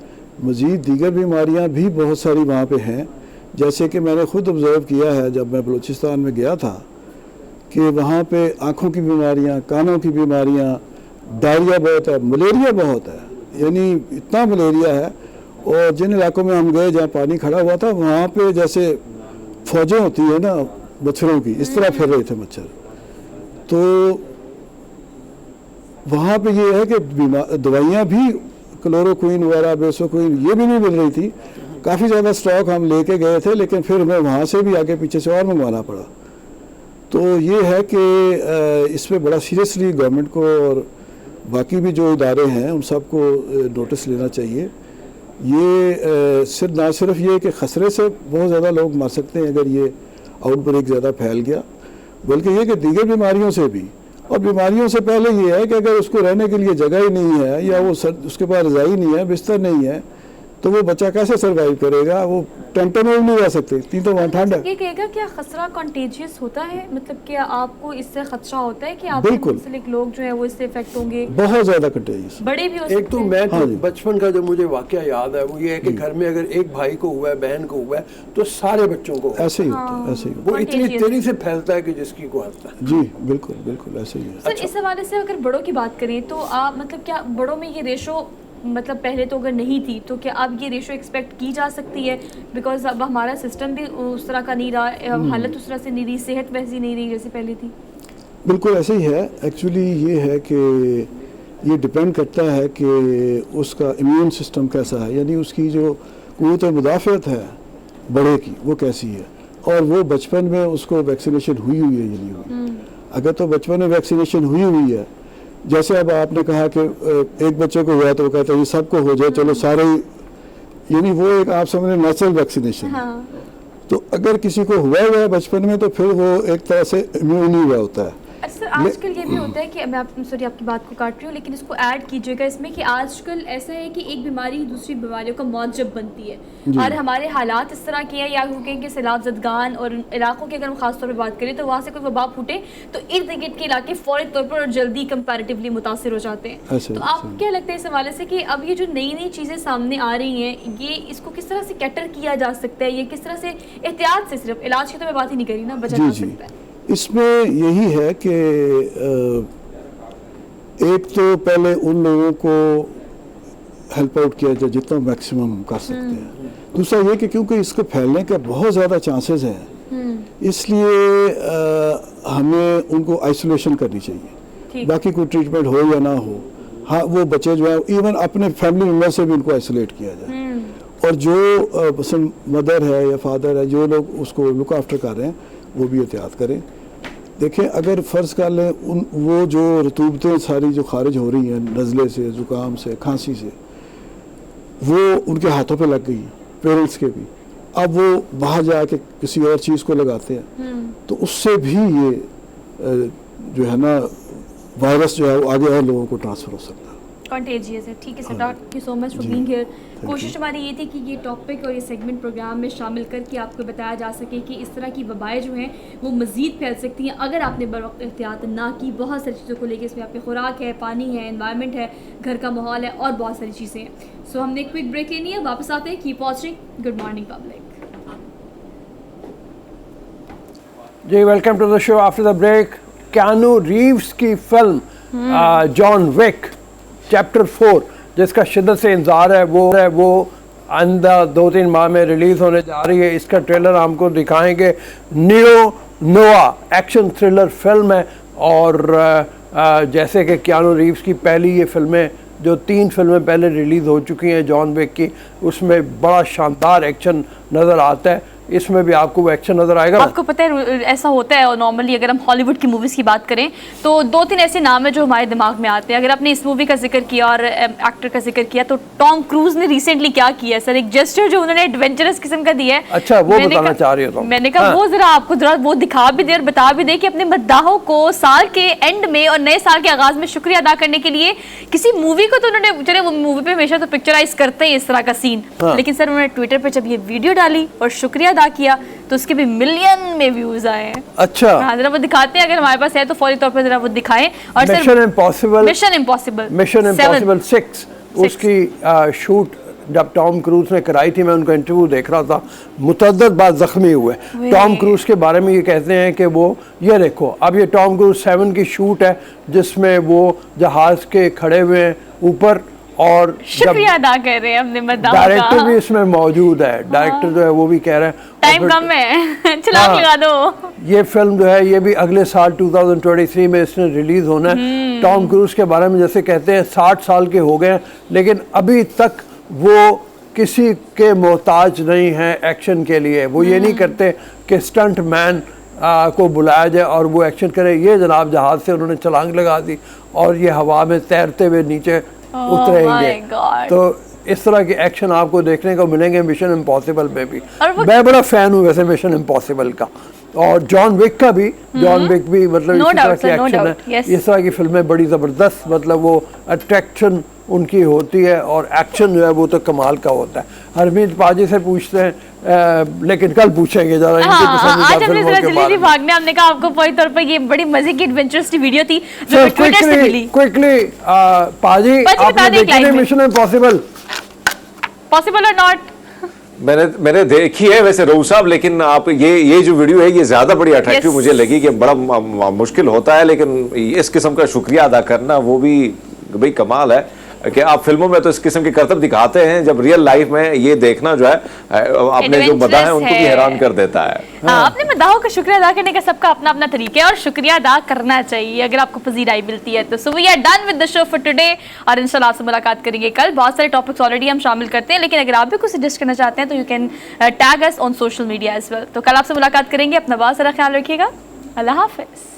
मज़ीद दीगर बीमारियां भी बहुत सारी वहाँ पे हैं, जैसे कि मैंने ख़ुद ऑब्ज़र्व किया है जब मैं बलूचिस्तान में गया था कि वहाँ पे आँखों की बीमारियाँ, कानों की बीमारियाँ, डायरिया बहुत है, मलेरिया बहुत है, यानी इतना मलेरिया है। और जिन इलाकों में हम गए जहाँ पानी खड़ा हुआ था वहाँ पे जैसे फौजें होती है ना मच्छरों की, इस तरह फिर रहे थे मच्छर। तो वहाँ पे ये है कि दवाइयाँ भी क्लोरोक्विन वगैरह, बेसोक्विन, ये भी नहीं मिल रही थी। काफ़ी ज़्यादा स्टॉक हम लेके गए थे, लेकिन फिर हमें वहाँ से भी आगे पीछे से और मंगवाना पड़ा। तो ये है कि इस पर बड़ा सीरियसली गवर्नमेंट को और बाकी भी जो इदारे हैं उन सबको नोटिस लेना चाहिए। ये सिर्फ ना सिर्फ ये कि खसरे से बहुत ज़्यादा लोग मर सकते हैं अगर ये आउटब्रेक ज़्यादा फैल गया, बल्कि ये कि दीगर बीमारियों से भी। और बीमारियों से पहले ये है कि अगर उसको रहने के लिए जगह ही नहीं है या वो उसके पास रज़ाई नहीं है, बिस्तर नहीं है, तो वो बच्चा कैसे सर्वाइव करेगा? वो टेंटों में भी नहीं रह सकते, इतनी तो वहाँ ठंड है। ये कहेगा क्या खसरा कॉन्टेजियस होता है, मतलब क्या आपको इससे खतरा होता है कि आप लोग जो है वो इससे इफेक्ट होंगे? बहुत ज़्यादा कंटेजियस, बड़े भी हो सकते हैं। एक तो मैं तो बचपन का जो मुझे वाकया याद है वो ये है कि घर में अगर एक भाई को हुआ है, बहन को हुआ है, तो सारे बच्चों को ऐसे ही होता है, ऐसे ही। वो इतनी तेजी से फैलता है कि जिसकी को आता है। जी बिल्कुल बिल्कुल ऐसे ही है। सर इस हवाले से अगर बड़ों की बात करें तो आप मतलब क्या बड़ों में ये रेशो मतलब पहले तो अगर नहीं थी तो क्या अब ये रेशो एक्सपेक्ट की जा सकती है? बिकॉज अब हमारा सिस्टम भी उस तरह का नहीं रहा, हालत उस तरह से नहीं रही, सेहत वैसी नहीं रही जैसे पहले थी। बिल्कुल ऐसे ही है। एक्चुअली ये है कि ये डिपेंड करता है कि उसका इम्यून सिस्टम कैसा है, यानी उसकी जो क़ुव्वत मुदाफ़अत है बड़े की वो कैसी है, और वो बचपन में उसको वैक्सीनेशन हुई है या नहीं हुई। अगर तो बचपन में वैक्सीनेशन हुई है, जैसे अब आपने कहा कि एक बच्चे को हुआ तो वो कहता है ये सबको हो जाए, चलो सारे, यानी वो एक आप समझ रहे नेचुरल वैक्सीनेशन। तो अगर किसी को हुआ है बचपन में तो फिर वो एक तरह से इम्यून ही हुआ होता है। सर आजकल ये भी होता है कि मैं सॉरी आपकी बात को काट रही हूँ, लेकिन इसको ऐड कीजिएगा इसमें कि आजकल ऐसा है कि एक बीमारी दूसरी बीमारियों का मौजब बनती है, और हमारे हालात इस तरह के हैं या कि सैलाब ज़दगान और इलाकों की अगर हम खास तौर पर बात करें तो वहाँ से कोई वबा फूटे तो इर्द गिर्द के इलाके फौरी तौर पर और जल्दी कंपैरेटिवली मुतासिर हो जाते हैं। तो आपको क्या लगता है इस हवाले से कि अब ये जो नई नई चीज़ें सामने आ रही हैं, ये इसको किस तरह से कैटर किया जा सकता है, ये किस तरह से एहतियात से, सिर्फ इलाज की तो मैं बात ही नहीं करी ना, बचा जा सकता है? इसमें यही है कि एक तो पहले उन लोगों को हेल्प आउट किया जाए जितना मैक्सिमम हम कर सकते हैं। दूसरा ये कि क्योंकि इसको फैलने के बहुत ज़्यादा चांसेस हैं, इसलिए हमें उनको आइसोलेशन करनी चाहिए। बाकी कोई ट्रीटमेंट हो या ना हो, हाँ वो बच्चे जो है इवन अपने फैमिली मेम्बर से भी उनको आइसोलेट किया जाए। और जो मदर है या फादर है, जो लोग उसको लुक आफ्टर कर रहे हैं, वो भी एहतियात करें। देखें अगर फ़र्ज़ कर लें वो जो रतूबतें सारी जो खारिज हो रही हैं नज़ले से, ज़ुकाम से, खांसी से, वो उनके हाथों पे लग गई हैं, पेरेंट्स के भी। अब वो बाहर जाके किसी और चीज़ को लगाते हैं तो उससे भी ये जो है ना वायरस जो है वो आगे और लोगों को ट्रांसफ़र हो सकता है। कॉन्टेजियस है। ठीक है sir, thank you so much for being here. कोशिश हमारी ये थी कि ये टॉपिक और ये सेगमेंट प्रोग्राम में शामिल करके आपको बताया जा सके कि इस तरह की वबाएं जो हैं वो मज़ीद फैल सकती हैं अगर आपने बरवक्त एहतियात ना की। बहुत सारी चीज़ों को लेकर इसमें आपकी खुराक है, पानी है, एनवायरनमेंट है, घर का माहौल है और बहुत सारी चीज़ें हैं। सो हमने एक क्विक ब्रेक लेनी है, वापस आते हैं। Keep watching good morning public. जी welcome to the show. After the break Keanu Reeves की फिल्म जॉन विक चैप्टर 4 जिसका शिद्दत से इंतज़ार है वो आइंदा 2-3 माह में रिलीज़ होने जा रही है। इसका ट्रेलर हमको दिखाएंगे। नियो नोआ एक्शन थ्रिलर फिल्म है और जैसे कि कीनू रीव्स की पहली ये फिल्में जो 3 फिल्में पहले रिलीज़ हो चुकी हैं जॉन विक की, उसमें बड़ा शानदार एक्शन नज़र आता है। इसमें भी आपको वो एक्शन नजर आएगा। आपको पता है ऐसा होता है, और नॉर्मली अगर हम हॉलीवुड की मूवीज़ की बात करें तो 2-3 ऐसे नाम हैं जो हमारे दिमाग में आते हैं। अगर आपने इस मूवी का जिक्र किया और एक्टर का जिक्र किया तो टॉम क्रूज ने रिसेंटली क्या किया सर, एक जेस्चर जो उन्होंने एडवेंचरस किस्म का दिया है। अच्छा वो बताना चाह रही हो? मैंने कहा वो जरा आपको वो दिखा भी दे और बता भी दे कि अपने मद्दाहों को साल के एंड में और नए साल के आगाज में शुक्रिया अदा करने के लिए किसी मूवी को तो उन्होंने, चले वो मूवी पे हमेशा तो पिक्चराइज करते हैं इस तरह का सीन, लेकिन सर उन्होंने ट्विटर पर जब ये वीडियो डाली और शुक्रिया अदा किया तो उसके भी मिलियन में व्यूज आए हैं। अच्छा, हाँ, जरा वो दिखाते हैं, अगर हमारे पास है तो फौरी तौर पर जरा वो दिखाएं। और मिशन इम्पॉसिबल 6 उसकी शूट जब टॉम क्रूज ने कराई थी, मैं उनका इंटरव्यू देख रहा था, मुतअद्दिद बार जख्मी हुए। टॉम क्रूज के बारे में ये कहते हैं कि वो, ये देखो अब ये टॉम क्रूज 7 की शूट है जिसमें वो जहाज के खड़े हुए हैं ऊपर, और शुक्रिया अदा कर रहे हैं अपने मद्दाह का। डायरेक्टर भी इसमें मौजूद है, डायरेक्टर जो है वो भी कह रहे हैं टाइम कम है, छलांग लगा दो। ये फिल्म जो है ये भी अगले साल 2023 में इसने रिलीज होना है। टॉम क्रूज के बारे में जैसे कहते हैं 60 साल के हो गए हैं, लेकिन अभी तक वो किसी के मोहताज नहीं है एक्शन के लिए। वो ये नहीं करते कि स्टंट मैन को बुलाया जाए और वो एक्शन करे। ये जनाब जहाज से उन्होंने छलांग लगा दी और ये हवा में तैरते हुए नीचे उतरेंगे। तो इस तरह के एक्शन आपको देखने को मिलेंगे मिशन इम्पॉसिबल में भी। मैं बड़ा फैन हूँ वैसे मिशन इम्पॉसिबल का, और जॉन विक का भी। जॉन विक भी मतलब इस तरह की एक्शन है, इस तरह की फिल्में बड़ी ज़बरदस्त, मतलब वो अट्रैक्शन उनकी होती है और एक्शन जो है वो तो कमाल का होता है। हरमीत पाजी से पूछते हैं, लेकिन कल पूछेंगे जरा इनकी पसंदीदा फिल्मों के बारे में। भागने हमने कहा आपको पॉइंट तौर पर ये बड़ी मजे की एडवेंचरस वीडियो थी जो ट्विटर से मिली। क्विकली पाजी आपने देखी है मिशन इम्पॉसिबल? पॉसिबल और नॉट? मैंने देखी है वैसे रऊफ साहब, लेकिन आप ये जो वीडियो है ये ज्यादा बड़ी अट्रैक्टिव मुझे लगी कि बड़ा मुश्किल होता है, लेकिन इस किस्म का शुक्रिया अदा करना वो भी भाई कमाल है कि आप फिल्मों में तो इस किस्म के करतब दिखाते हैं, जब रियल लाइफ में ये देखना जो है आपने जो मदाह है उनको भी हैरान कर देता है। हाँ, अपने मदाहों का शुक्रिया अदा करने का सबका अपना अपना तरीका है और शुक्रिया अदा करना चाहिए अगर आपको पजीराई मिलती है तो। So we are done with the show for today और इंशाल्लाह आपसे मुलाकात करेंगे कल। बहुत सारे टॉपिक्स ऑलरेडी हम शामिल करते हैं, लेकिन अगर आप भी कुछ सजेस्ट करना चाहते हैं तो you can tag us on social media as well. तो कल आपसे मुलाकात करेंगे, अपना बहुत सारा ख्याल रखिएगा। अल्लाह हाफिज।